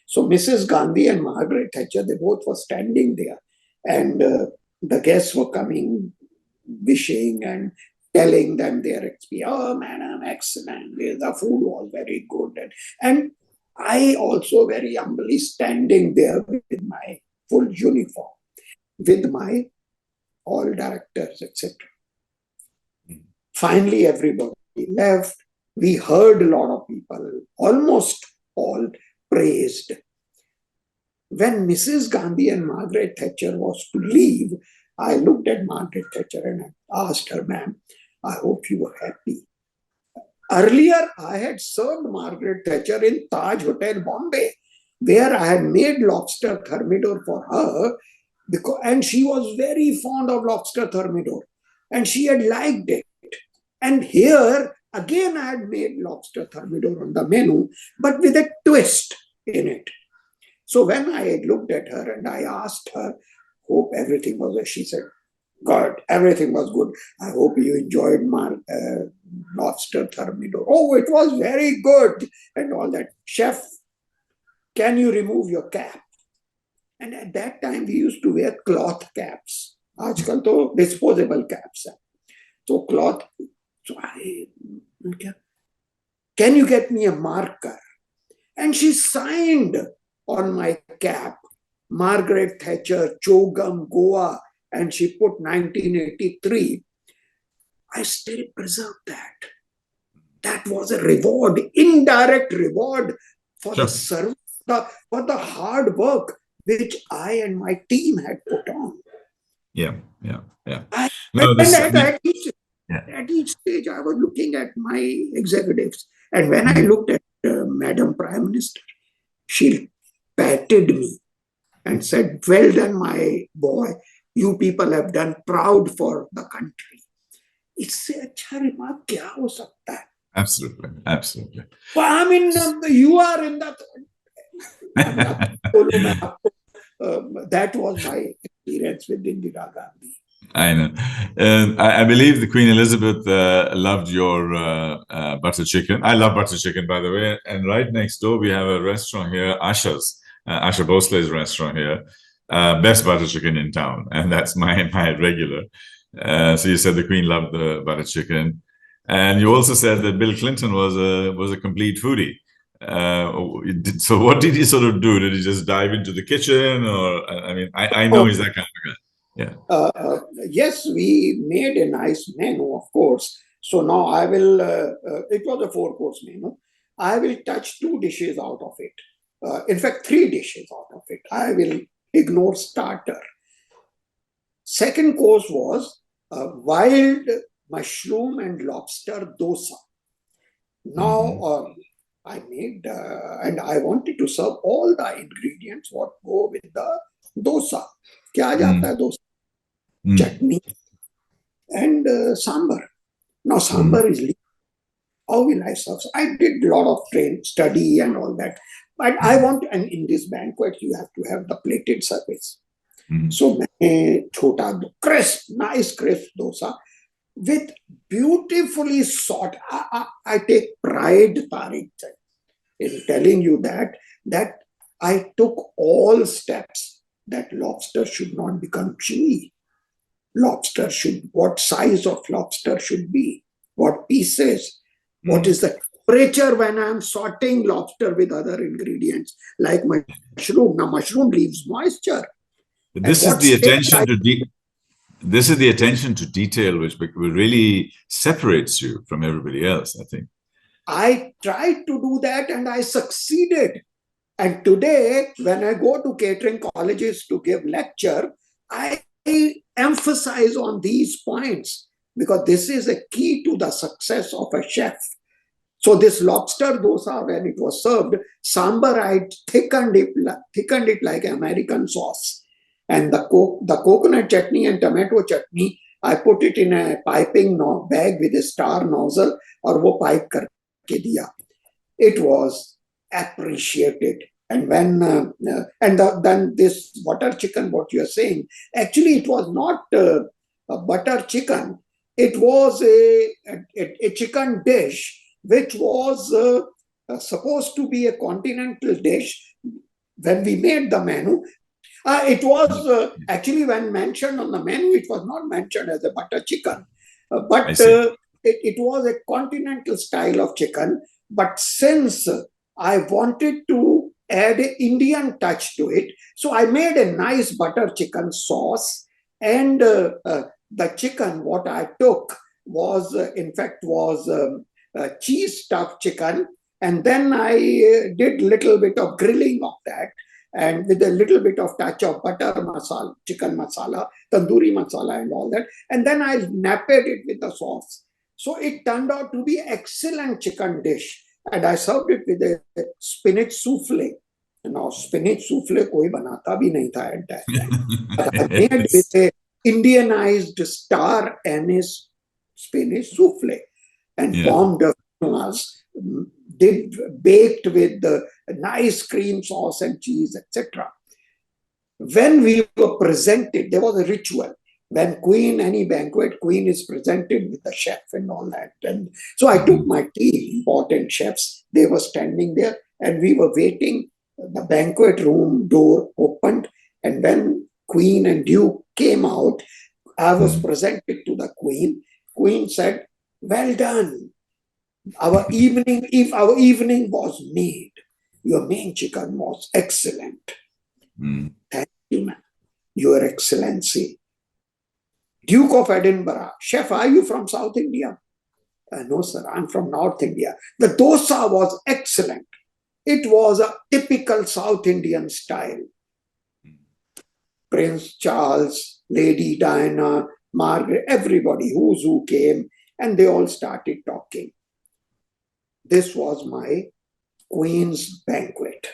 So Mrs. Gandhi and Margaret Thatcher, they both were standing there, and the guests were coming, wishing and telling them their experience. Oh, madam, excellent. The food was very good. And I also very humbly standing there with my full uniform, with my all directors, etc. Finally, everybody left. We heard a lot of people, almost all praised. When Mrs. Gandhi and Margaret Thatcher was to leave, I looked at Margaret Thatcher and I asked her, ma'am, I hope you were happy. Earlier, I had served Margaret Thatcher in Taj Hotel, Bombay, where I had made lobster thermidor for her, and she was very fond of lobster thermidor, and she had liked it. And here, again, I had made lobster thermidor on the menu, but with a twist in it. So when I looked at her and I asked her, hope everything was well, she said, God, everything was good. I hope you enjoyed my lobster thermidor. Oh, it was very good. And all that. Chef, can you remove your cap? And at that time, we used to wear cloth caps. Aajkal to disposable caps. So cloth. So I, can you get me a marker? And she signed on my cap, Margaret Thatcher, Chogam, Goa, and she put 1983. I still preserve that. That was a reward, indirect reward for the service, for the hard work which I and my team had put on. Yeah. At each stage, I was looking at my executives. And when I looked at Madam Prime Minister, she patted me and said, well done, my boy. You people have done proud for the country. इससे अच्छा remark क्या हो सकता है? Absolutely. Well, I mean, you are in that. That was my experience with Indira Gandhi. I know. I believe the Queen Elizabeth loved your butter chicken. I love butter chicken, by the way. And right next door, we have a restaurant here, Asha's. Asha Bhosle's restaurant here. Best butter chicken in town. And that's my regular. So you said the Queen loved the butter chicken. And you also said that Bill Clinton was a complete foodie. So what did he sort of do? Did he just dive into the kitchen? Or, I mean, I know he's that kind of guy. Yeah. Yes, we made a nice menu, of course. So now I will, it was a 4-course menu. I will touch 2 dishes out of it. In fact, 3 dishes out of it. I will ignore starter. Second course was wild mushroom and lobster dosa. Now, I made, and I wanted to serve all the ingredients what go with the dosa. क्या जाता है dosa? Chutney and sambar. Now sambar is lean. How will I serve? I did a lot of study and all that. But I want, and in this banquet, you have to have the plated service. So, chota, crisp, nice crisp dosa with beautifully sought. I take pride, Tariq, in telling you that I took all steps that lobster should not become chewy. Lobster what size of lobster should be, what pieces, what is the temperature when I'm sauteing lobster with other ingredients like mushroom. Now, mushroom leaves moisture. This is the attention to this is the attention to detail which really separates you from everybody else, I think. I tried to do that and I succeeded. And today, when I go to catering colleges to give lecture, I emphasize on these points because this is a key to the success of a chef. So this lobster dosa, when it was served, sambar, I thickened it like American sauce. And the coconut chutney and tomato chutney, I put it in a piping bag with a star nozzle, और वो pipe करके दिया. It was appreciated. And when then this butter chicken, what you are saying, actually it was not a butter chicken. It was a chicken dish which was supposed to be a continental dish. When we made the menu, it was actually, when mentioned on the menu, it was not mentioned as a butter chicken, but it was a continental style of chicken. But since I wanted to add an Indian touch to it, so I made a nice butter chicken sauce. And the chicken, what I took was, in fact, was cheese stuffed chicken. And then I did little bit of grilling of that, and with a little bit of touch of butter masala, chicken masala, tandoori masala and all that. And then I napped it with the sauce. So it turned out to be excellent chicken dish. And I served it with a spinach souffle. Now, spinach souffle koi banata bhi nahi tha at that time. But I made with a Indianized star anise spinach souffle. And pomme de fromages, baked with the nice cream sauce and cheese, etc. When we were presented, there was a ritual. When any banquet, queen is presented with the chef and all that. And so I took my team, important chefs, they were standing there and we were waiting. The banquet room door opened, and when queen and duke came out, I was presented to the queen. Queen said, "Well done. Our evening was made. Your main chicken was excellent. Thank you, ma'am. Your Excellency." Duke of Edinburgh, "Chef, are you from South India?" "No, sir, I'm from North India." The dosa was excellent. It was a typical South Indian style. Prince Charles, Lady Diana, Margaret, everybody who came, and they all started talking. This was my Queen's banquet.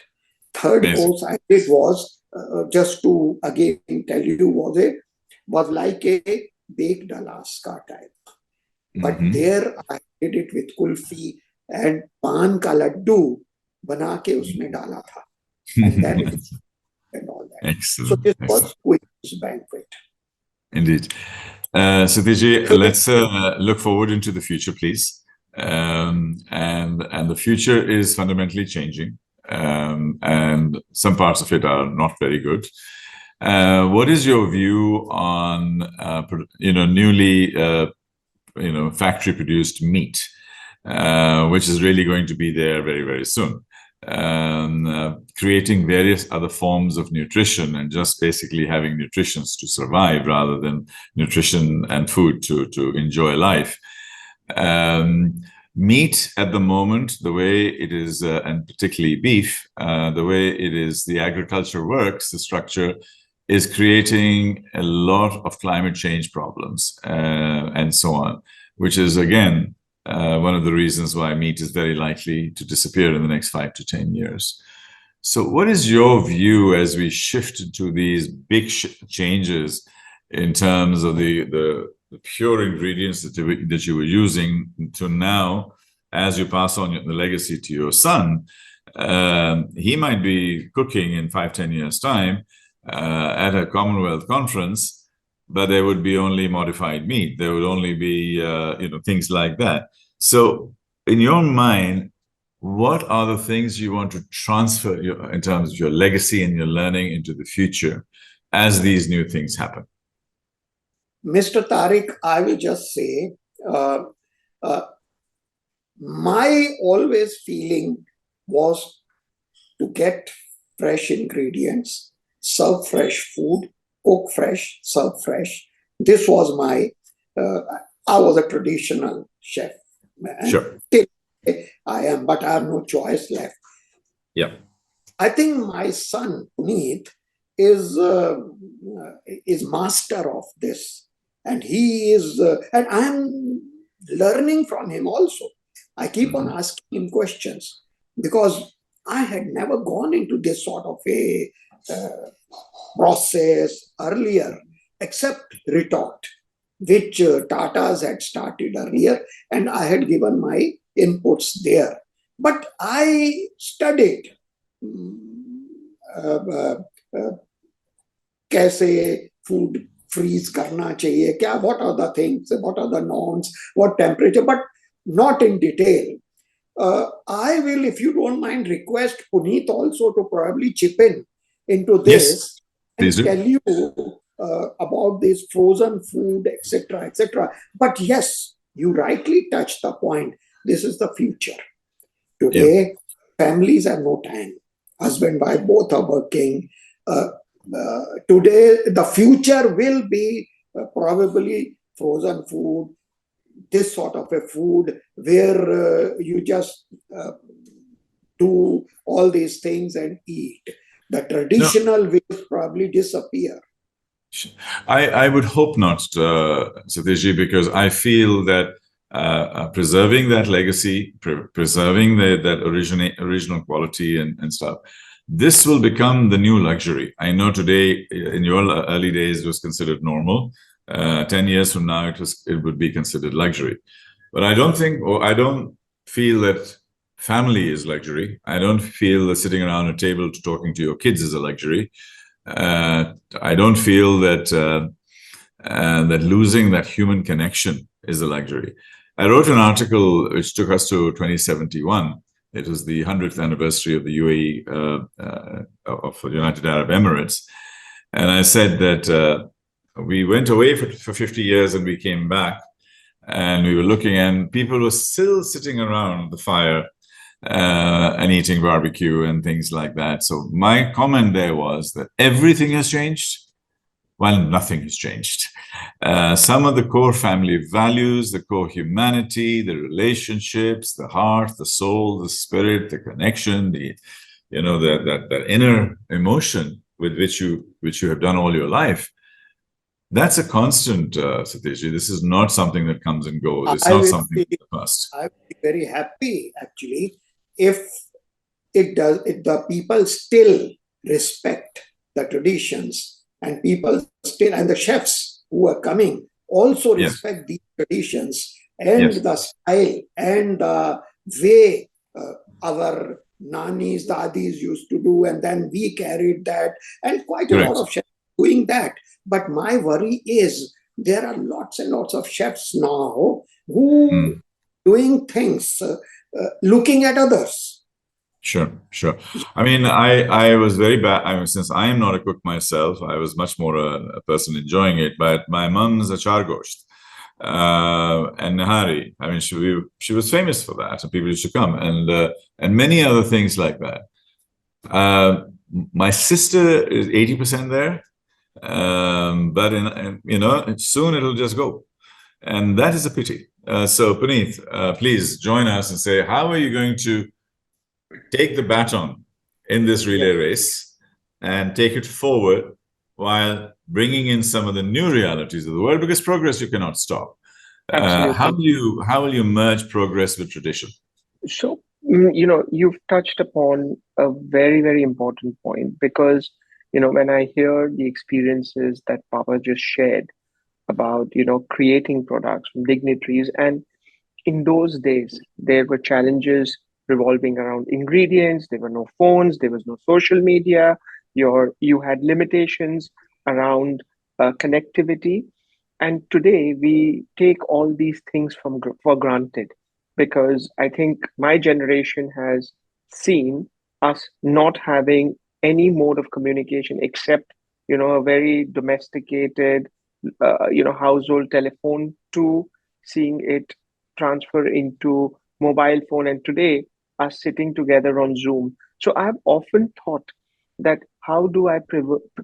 Third course I did was, just to again tell you, was like a baked Alaska type. But there I did it with kulfi and pan ka laddu bana ke usme dala tha. And that is, and all that. Excellent. So this was Queen's banquet. Indeed. Satishji, let's look forward into the future, please. And the future is fundamentally changing, and some parts of it are not very good. What is your view on newly factory produced meat, which is really going to be there very, very soon, creating various other forms of nutrition and just basically having nutritions to survive rather than nutrition and food to enjoy life. Meat at the moment, the way it is, and particularly beef, the way it is, the agriculture works, the structure is creating a lot of climate change problems and so on, which is, again, one of the reasons why meat is very likely to disappear in the next 5 to 10 years. So what is your view as we shift to these big changes in terms of the pure ingredients that you were using to now, as you pass on the legacy to your son? He might be cooking in 5-10 years' time at a Commonwealth conference, but there would be only modified meat. There would only be things like that. So in your mind, what are the things you want to transfer in terms of your legacy and your learning into the future as these new things happen? Mr. Tariq, I will just say, my always feeling was to get fresh ingredients, serve fresh food, cook fresh, serve fresh. This was my, I was a traditional chef. Sure. I am, but I have no choice left. Yeah. I think my son Puneet is uh, is master of this, and he is, and I am learning from him also. I keep on Mhm. asking him questions because I had never gone into this sort of a process earlier, except retort, which Tata's had started earlier, and I had given my inputs there. But I studied uh, uh, कैसे food freeze करना चाहिए क्या, what are the things, what are the norms, what temperature, but not in detail. I will, if you don't mind, request Puneet also to probably chip in into Yes, this please and do. tell you about this frozen food, etc., etc. But yes, you rightly touched the point. This is the future. Yeah. Today, families have no time. Husband, wife, both are working. Uh, Today, the future will be probably frozen food, this sort of a food where you just do all these things and eat. The No, traditional will probably disappear. I would hope not, Satishji, because I feel that preserving that legacy, preserving that original quality and stuff, this will become the new luxury. I know today, in your early days, it was considered normal. 10 years from now, it would be considered luxury. But I don't think, or I don't feel that family is luxury. I don't feel that sitting around a table to talking to your kids is a luxury. I don't feel that losing that human connection is a luxury. I wrote an article which took us to 2071. It was the 100th anniversary of the UAE, of the United Arab Emirates. And I said that we went away for 50 years and we came back and we were looking and people were still sitting around the fire and eating barbecue and things like that. So my comment there was that everything has changed. Well, nothing has changed. Some of the core family values, the core humanity, the relationships, the heart, the soul, the spirit, the connection, that inner emotion with which you have done all your life. That's a constant, Satishji. This is not something that comes and goes. It's I not will something be, from the past. I will be very happy actually if it does, if the people still respect the traditions and people still, and the chefs who are coming also Yes, respect these traditions and yes, the style and the way our nanis, dadis used to do, and then we carried that, and quite a lot correct. of chefs doing that. But my worry is there are lots and lots of chefs now who Mm. doing things looking at others. Sure, sure. I mean, I was very bad. I mean, since I am not a cook myself, I was much more a person enjoying it. But my mom's a chargosht and nahari. I mean, she was famous for that, and people used to come and many other things like that. Uh, my sister is 80% there, but soon it'll just go, and that is a pity. So, Puneet, please join us and say, how are you going to take the baton in this relay Yes, race and take it forward while bringing in some of the new realities of the world, because progress you cannot stop. How absolutely. will you merge progress with tradition? So, you've touched upon a very, very important point because, when I hear the experiences that Papa just shared about, creating products from dignitaries, and in those days, there were challenges revolving around ingredients. There were no phones. There was no social media. You had limitations around connectivity. And today we take all these things for granted because I think my generation has seen us not having any mode of communication except a very domesticated household telephone to seeing it transfer into mobile phone, and today us sitting together on Zoom. So I've often thought that how do I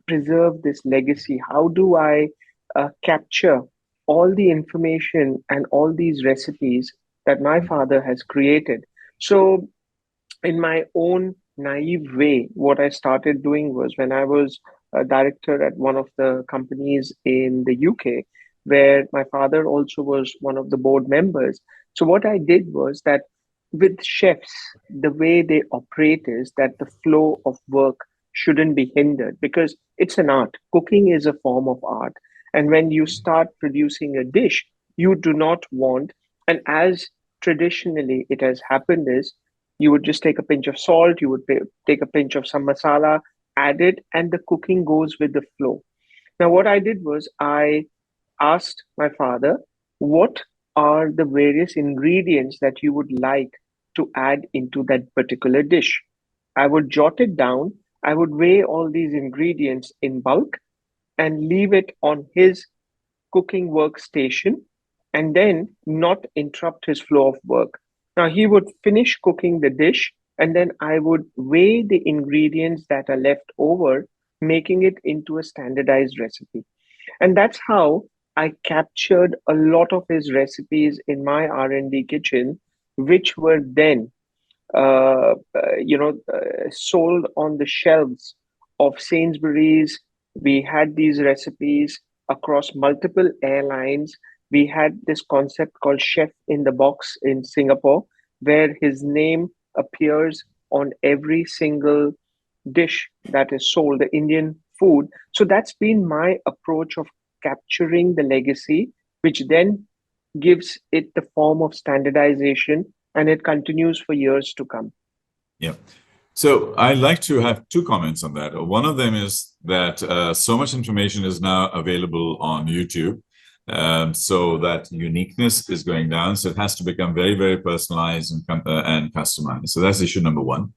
preserve this legacy? How do I capture all the information and all these recipes that my father has created. So in my own naive way, what I started doing was when I was a director at one of the companies in the UK, where my father also was one of the board members. So, what I did was that with chefs, the way they operate is that the flow of work shouldn't be hindered because it's an art. Cooking is a form of art. And when you start producing a dish, you do not want, and as traditionally it has happened, is you would just take a pinch of salt, you would take a pinch of some masala, add it, and the cooking goes with the flow. Now, what I did was I asked my father, what are the various ingredients that you would like to add into that particular dish? I would jot it down. I would weigh all these ingredients in bulk and leave it on his cooking workstation and then not interrupt his flow of work. Now, he would finish cooking the dish and then I would weigh the ingredients that are left over, making it into a standardized recipe. And that's how I captured a lot of his recipes in my R&D kitchen, which were then sold on the shelves of Sainsbury's. We had these recipes across multiple airlines. We had this concept called Chef in the Box in Singapore, where his name appears on every single dish that is sold, the Indian food. So that's been my approach of capturing the legacy, which then gives it the form of standardization and it continues for years to come. Yeah. So I'd like to have two comments on that. One of them is that so much information is now available on YouTube. So that uniqueness is going down. So it has to become very, very personalized and customized. So that's issue number one.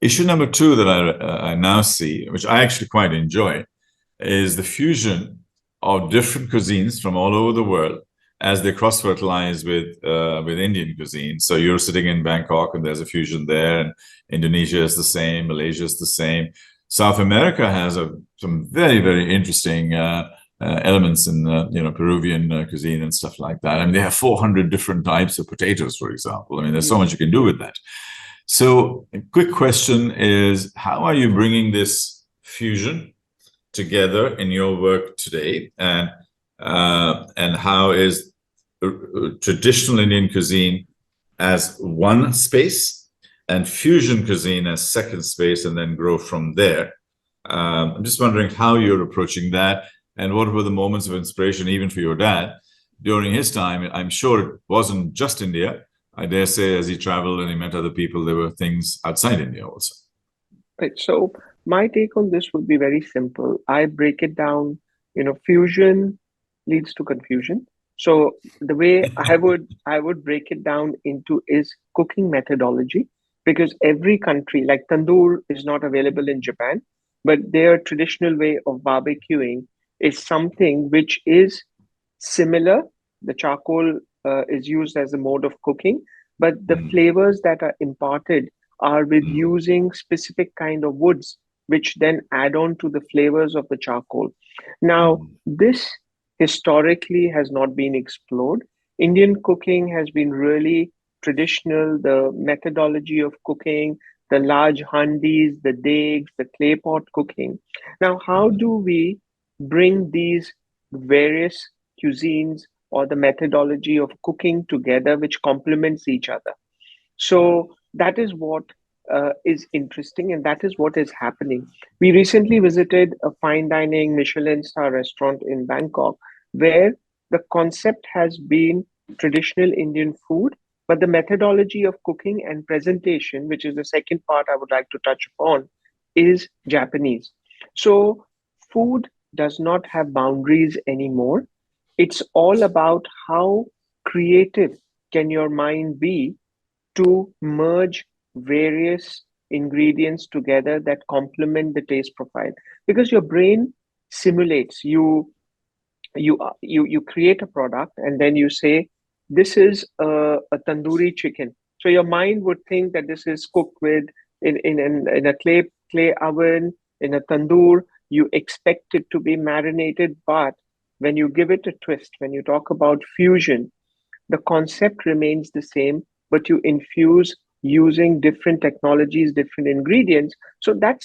Issue number two that I now see, which I actually quite enjoy, is the fusion of different cuisines from all over the world as they cross-fertilize with Indian cuisine. So you're sitting in Bangkok and there's a fusion there, and Indonesia is the same, Malaysia is the same. South America has some very, very interesting elements in Peruvian cuisine and stuff like that. I mean, they have 400 different types of potatoes, for example. I mean, there's so much you can do with that. So a quick question is, how are you bringing this fusion together in your work today, and how is traditional Indian cuisine as one space and fusion cuisine as second space, and then grow from there? I'm just wondering how you're approaching that, and what were the moments of inspiration even for your dad during his time. I'm sure it wasn't just India. I dare say as he traveled and he met other people, there were things outside India also. Right. So my take on this would be very simple. I break it down, fusion leads to confusion. So the way I would break it down into is cooking methodology, because every country, like tandoor is not available in Japan, but their traditional way of barbecuing is something which is similar. The charcoal is used as a mode of cooking, but the flavors that are imparted are with using specific kind of woods, which then add on to the flavors of the charcoal. Now, this historically has not been explored. Indian cooking has been really traditional, the methodology of cooking, the large handis, the degs, the clay pot cooking. Now, how do we bring these various cuisines or the methodology of cooking together, which complements each other? So that is what is interesting, and that is what is happening. We recently visited a fine dining Michelin star restaurant in Bangkok, where the concept has been traditional Indian food, but the methodology of cooking and presentation, which is the second part I would like to touch upon, is Japanese. So food does not have boundaries anymore. It's all about how creative can your mind be to merge various ingredients together that complement the taste profile, because your brain simulates. You create a product and then you say this is a tandoori chicken, so your mind would think that this is cooked with in a clay oven in a tandoor. You expect it to be marinated, but when you give it a twist, when you talk about fusion, The concept remains the same, but you infuse using different technologies, different ingredients. So that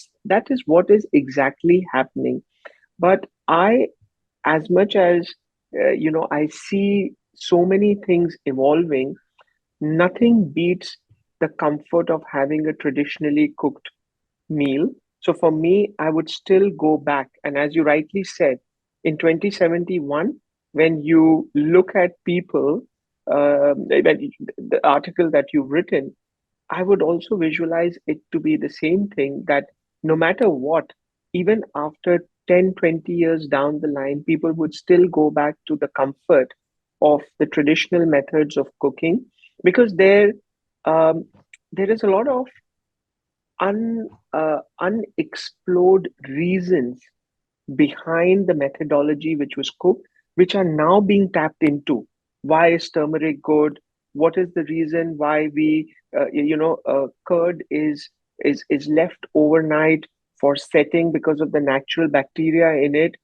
is what is exactly happening. But as much as I see so many things evolving, nothing beats the comfort of having a traditionally cooked meal. So for me, I would still go back. And as you rightly said, in 2071, when you look at people, the article that you've written, I would also visualize it to be the same thing, that no matter what, even after 10, 20 years down the line, people would still go back to the comfort of the traditional methods of cooking, because um, there is a lot of unexplored reasons behind the methodology which was cooked, which are now being tapped into. Why is turmeric good? What is the reason why curd is left overnight for setting because of the natural bacteria in it?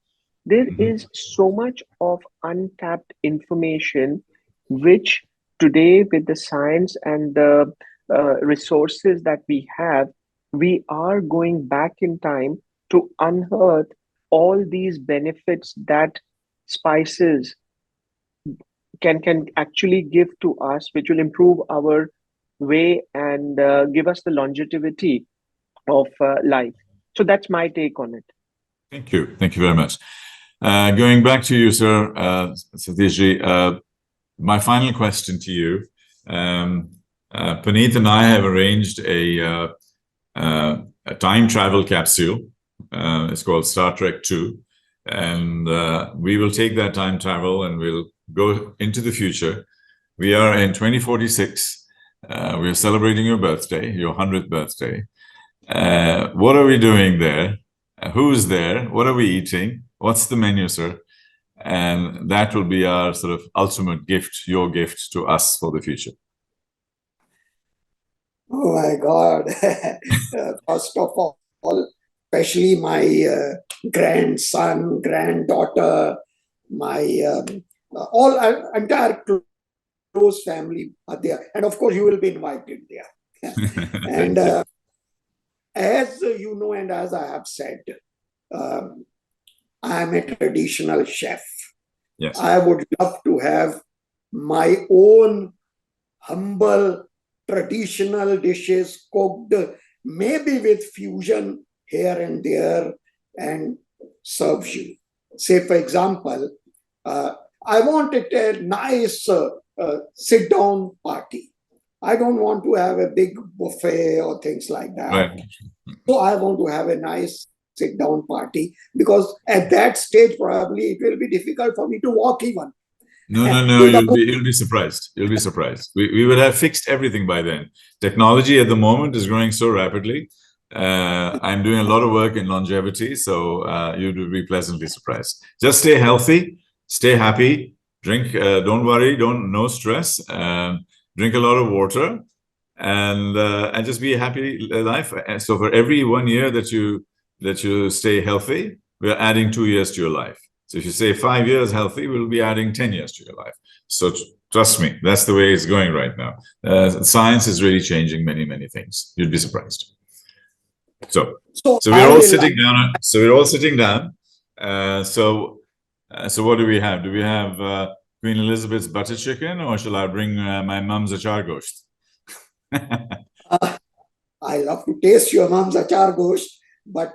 There Mhm. is so much of untapped information, which today, with the science and the resources that we are going back in time to unearth all these benefits that spices can actually give to us, which will improve our way and give us the longevity of life. So that's my take on it. Thank you. Thank you very much. Going back to you, sir, Satishji, my final question to you. Puneet and I have arranged a time travel capsule. It's called Star Trek 2. And we will take that time travel and we'll go into the future. We are in 2046. We are celebrating your birthday, your 100th birthday. What are we doing there? Who's there? What are we eating? What's the menu, sir? And that will be our sort of ultimate gift, your gift to us for the future. Oh my God. First of all, especially my grandson, granddaughter, my all entire close family are there. And of course, you will be invited there. And Thank you. as you know, and as I have said, um, I am a traditional chef. Yes. I would love to have my own humble traditional dishes cooked, maybe with fusion here and there, and serve you. Say, for example, uh, I wanted a nice sit down party. I don't want to have a big buffet or things like that. Right. So I want to have a nice sit down party, because at that stage, probably it will be difficult for me to walk even. No, no, no. With a You'll be surprised. You'll be surprised. We would have fixed everything by then. Technology at the moment is growing so rapidly. I'm doing a lot of work in longevity, so you will be pleasantly surprised. Just stay healthy, stay happy, drink. Don't worry. Don't no stress. Drink a lot of water, and just be a happy life. And so for every 1 year that you stay healthy, we're adding 2 years to your life. So if you say 5 years healthy, we'll be adding 10 years to your life. So trust me, that's the way it's going right now. Science is really changing many, many things. You'd be surprised. So, So so we're I all will. sitting down. So we're all sitting down. So what do we have? Do we have Queen Elizabeth's butter chicken, or shall I bring my mum's achar gosht? I love to taste your mom's achar gosht, but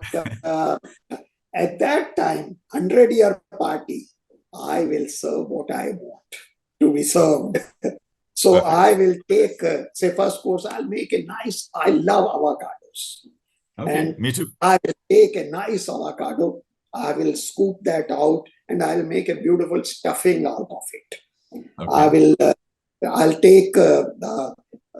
at that time, 100-year party, I will serve what I want to be served. So Perfect. I will take, say, first course, I'll make a nice, I love avocados. Okay, And me too. I will take a nice avocado, I will scoop that out, and I'll make a beautiful stuffing out of it. I Okay. will, I'll take the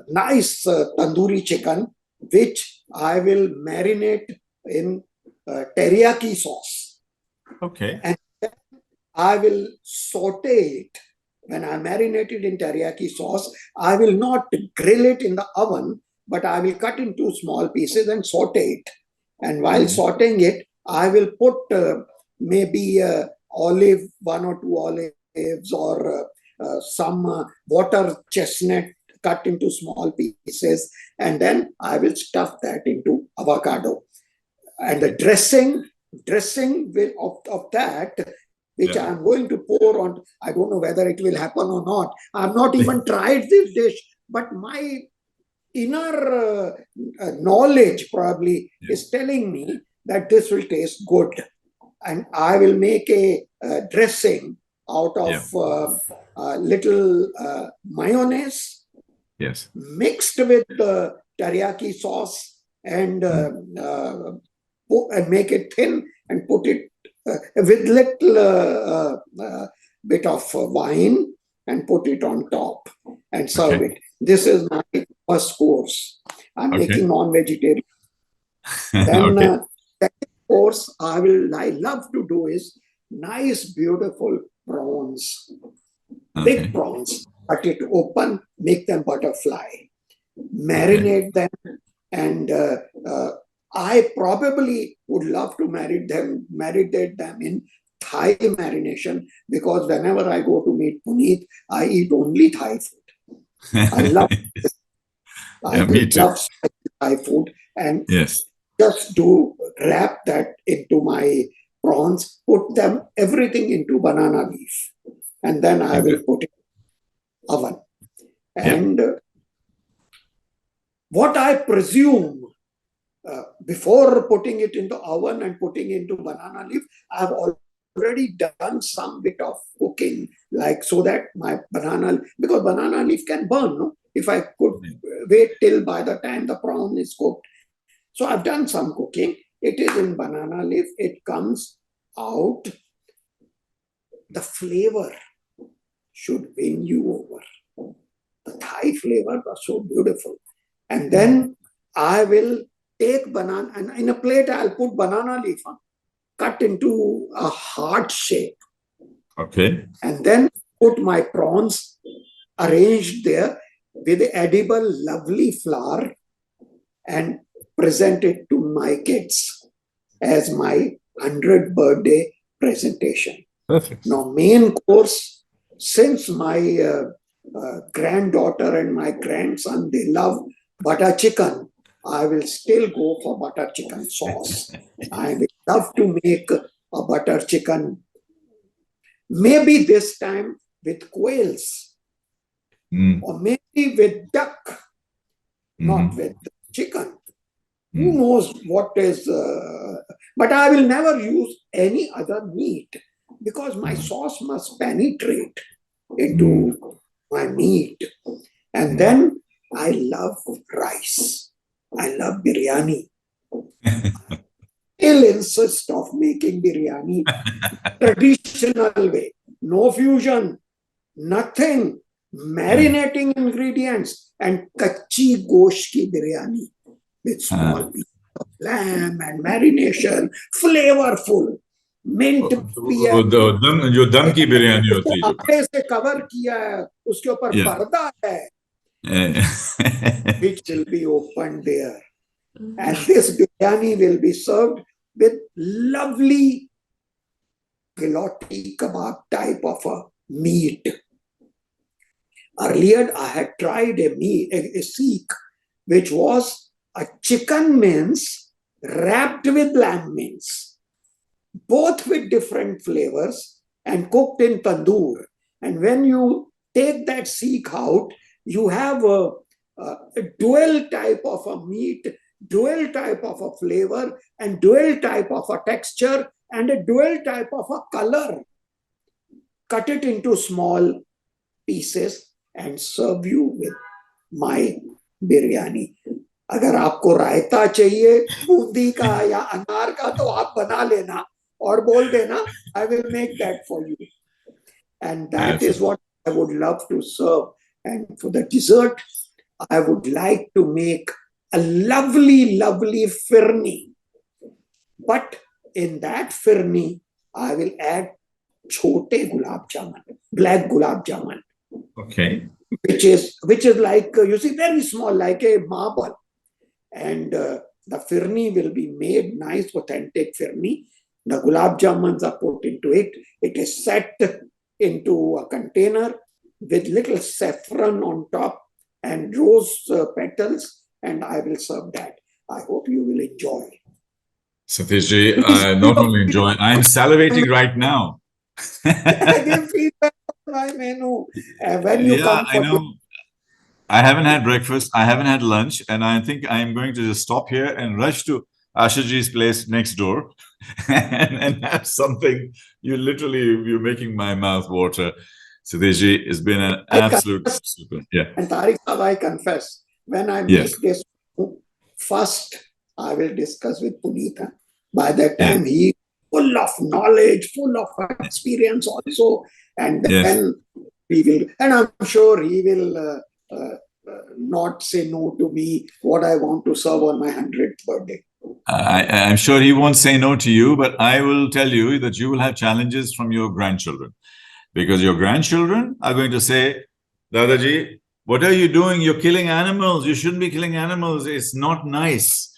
nice tandoori chicken, which I will marinate in teriyaki sauce. Okay. And I will saute it. When I marinate it in teriyaki sauce, I will not grill it in the oven, but I will cut into small pieces and saute it. And while sauteing it, I will put maybe one or two olives, or some water chestnut cut into small pieces, and then I will stuff that into avocado. And the dressing of that, which Yeah. I'm going to pour on, I don't know whether it will happen or not. I've not even tried this dish, but my inner knowledge probably is telling me that this will taste good. And I will make a dressing out of little mayonnaise Yes. mixed with teriyaki sauce and make it thin and put it with little bit of wine and put it on top and serve Okay. it. This is my first course. I'm making non-vegetarian. Then Okay. second course I love to do is nice, beautiful prawns, big Okay. prawns. Cut it open, make them butterfly, marinate them, and I probably would love to marinate them in Thai marination, because whenever I go to meet Puneet, I eat only Thai food. I love Yeah, me too. love Thai food, and Yes. just to wrap that into my prawns, put them everything into banana leaf, and then I will put it in oven. And what I presume before putting it into oven and putting into banana leaf, I've already done some bit of cooking, like so that my because banana leaf can burn, no? If I could wait till by the time the prawn is cooked. So I've done some cooking. It is in banana leaf. It comes out. The flavor should win you over. The Thai flavor was so beautiful. And then I will take banana, and in a plate I'll put banana leaf cut into a heart shape. Okay. And then put my prawns arranged there with edible, lovely flour and present it to my kids as my 100th birthday presentation. Perfect. Now, main course, since my granddaughter and my grandson, they love butter chicken, I will still go for butter chicken sauce. I will love to make a butter chicken, maybe this time with quails, or maybe with duck, not with chicken. Who knows what is, but I will never use any other meat, because my sauce must penetrate into my meat. And then I love rice. I love biryani. Still insist of making biryani traditional way. No fusion, nothing. Marinating ingredients and kachi gosht ki biryani with small pieces of lamb and marination, flavorful. Mint जो दम की बिरयानी होती है जो आटे से cover किया है, उसके ऊपर पर्दा है, which will be opened there. And this biryani will be served with lovely giloti kebab type of a meat. Earlier, I had tried a Sikh, which was a chicken mince wrapped with lamb mince, both with different flavors and cooked in tandoor. And when you take that Sikh out, you have a dual type of a meat, dual type of a flavor, and dual type of a texture, and a dual type of a color. Cut it into small pieces and serve you with my biryani. अगर आपको रायता चाहिए बूंदी का या अनार का तो आप बना लेना और बोल देना, I will make that for you. And that is what I would love to serve. And for the dessert, I would like to make a lovely, lovely firni. But in that firni, I will add chote gulab jamun, black gulab jamun. Okay. Which is like, you see, very small, like a marble. And the firni will be made nice, authentic firni. The gulab jamuns are put into it. It is set into a container. with little saffron on top and rose petals, and I will serve that. I hope you will enjoy. Satishji, Please I not only enjoy, I'm salivating right now. give feedback on my menu when you Yeah, come I for dinner. know. I haven't had breakfast, I haven't had lunch, and I think I'm going to just stop here and rush to Ashaji's place next door and have something. You're making my mouth water. Satishji, it's been an I absolute confess, super. Yeah. and Tariq Sahab, I confess, when I Yes. make this first, I will discuss with Punita. By that Yes. time, he full of knowledge, full of experience also, and Yes. then we will, and I'm sure he will not say no to me what I want to serve on my 100th birthday. I'm sure he won't say no to you, but I will tell you that you will have challenges from your grandchildren, because your grandchildren are going to say, Dadaji, what are you doing? You're killing animals. You shouldn't be killing animals. It's not nice.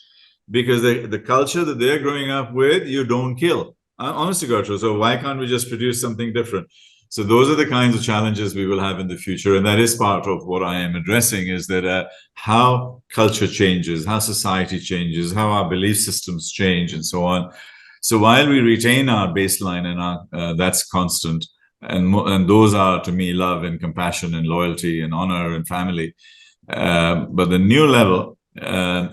Because the culture that they're growing up with, you don't kill. Honestly, Gertrude. So why can't we just produce something different? So those are the kinds of challenges we will have in the future, and that is part of what I am addressing. Is that how culture changes, how society changes, how our belief systems change, and so on. So while we retain our baseline and our that's constant, and those are to me love and compassion and loyalty and honor and family. But the new level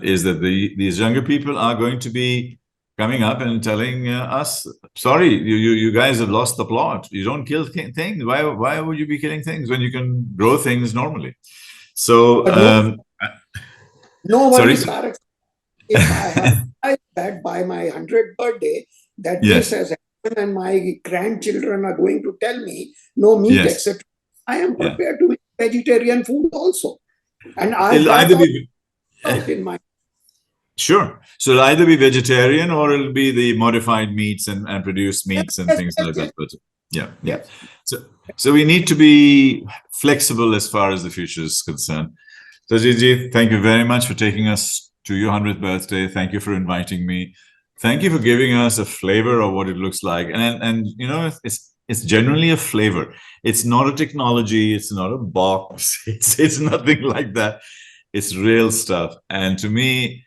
is that these younger people are going to be coming up and telling us, sorry, you guys have lost the plot. You don't kill things. Why would you be killing things when you can grow things normally? So, But no sorry. worries, Tarak. If I have that by my 100th birthday, that this Yes. has happened and my grandchildren are going to tell me no meat, Yes. etc., I am Yeah. prepared to eat vegetarian food also. And I It'll that either also be out in my sure. So it'll either be vegetarian or it'll be the modified meats and produced meats and yes, things yes, like yes, that. But yeah. yes. So we need to be flexible as far as the future is concerned. So Gigi, thank you very much for taking us to your 100th birthday. Thank you for inviting me. Thank you for giving us a flavor of what it looks like. And you know, it's generally a flavor. It's not a technology. It's not a box. It's nothing like that. It's real stuff. And to me,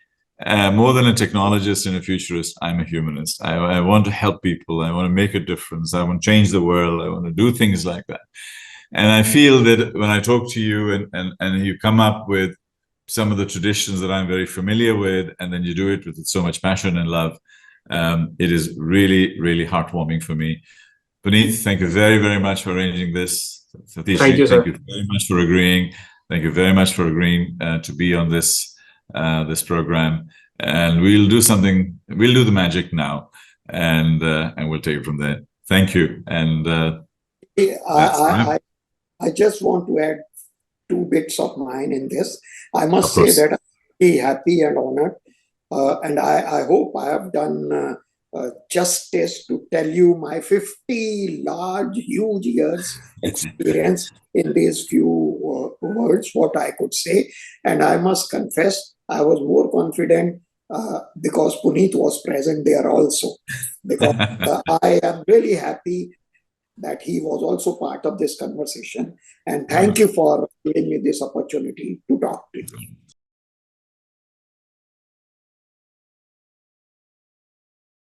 more than a technologist and a futurist, I'm a humanist. I want to help people. I want to make a difference. I want to change the world. I want to do things like that. And I feel that when I talk to you and you come up with some of the traditions that I'm very familiar with, and then you do it with so much passion and love, it is really, really heartwarming for me. Puneet, thank you very, very much for arranging this. Satish, Thank you, thank sir. you very much for agreeing. Thank you very much for agreeing to be on this program. And we'll do something. We'll do the magic now, and we'll take it from there. Thank you. And that's I, I just want to add two bits of mine in this. I must of say course. that I'm very happy and honored, and I hope I have done justice to tell you my 50 large, huge years experience in these few words, what I could say. And I must confess, I was more confident because Puneet was present there also. Because I am really happy that he was also part of this conversation. And thank you for giving me this opportunity to talk to you.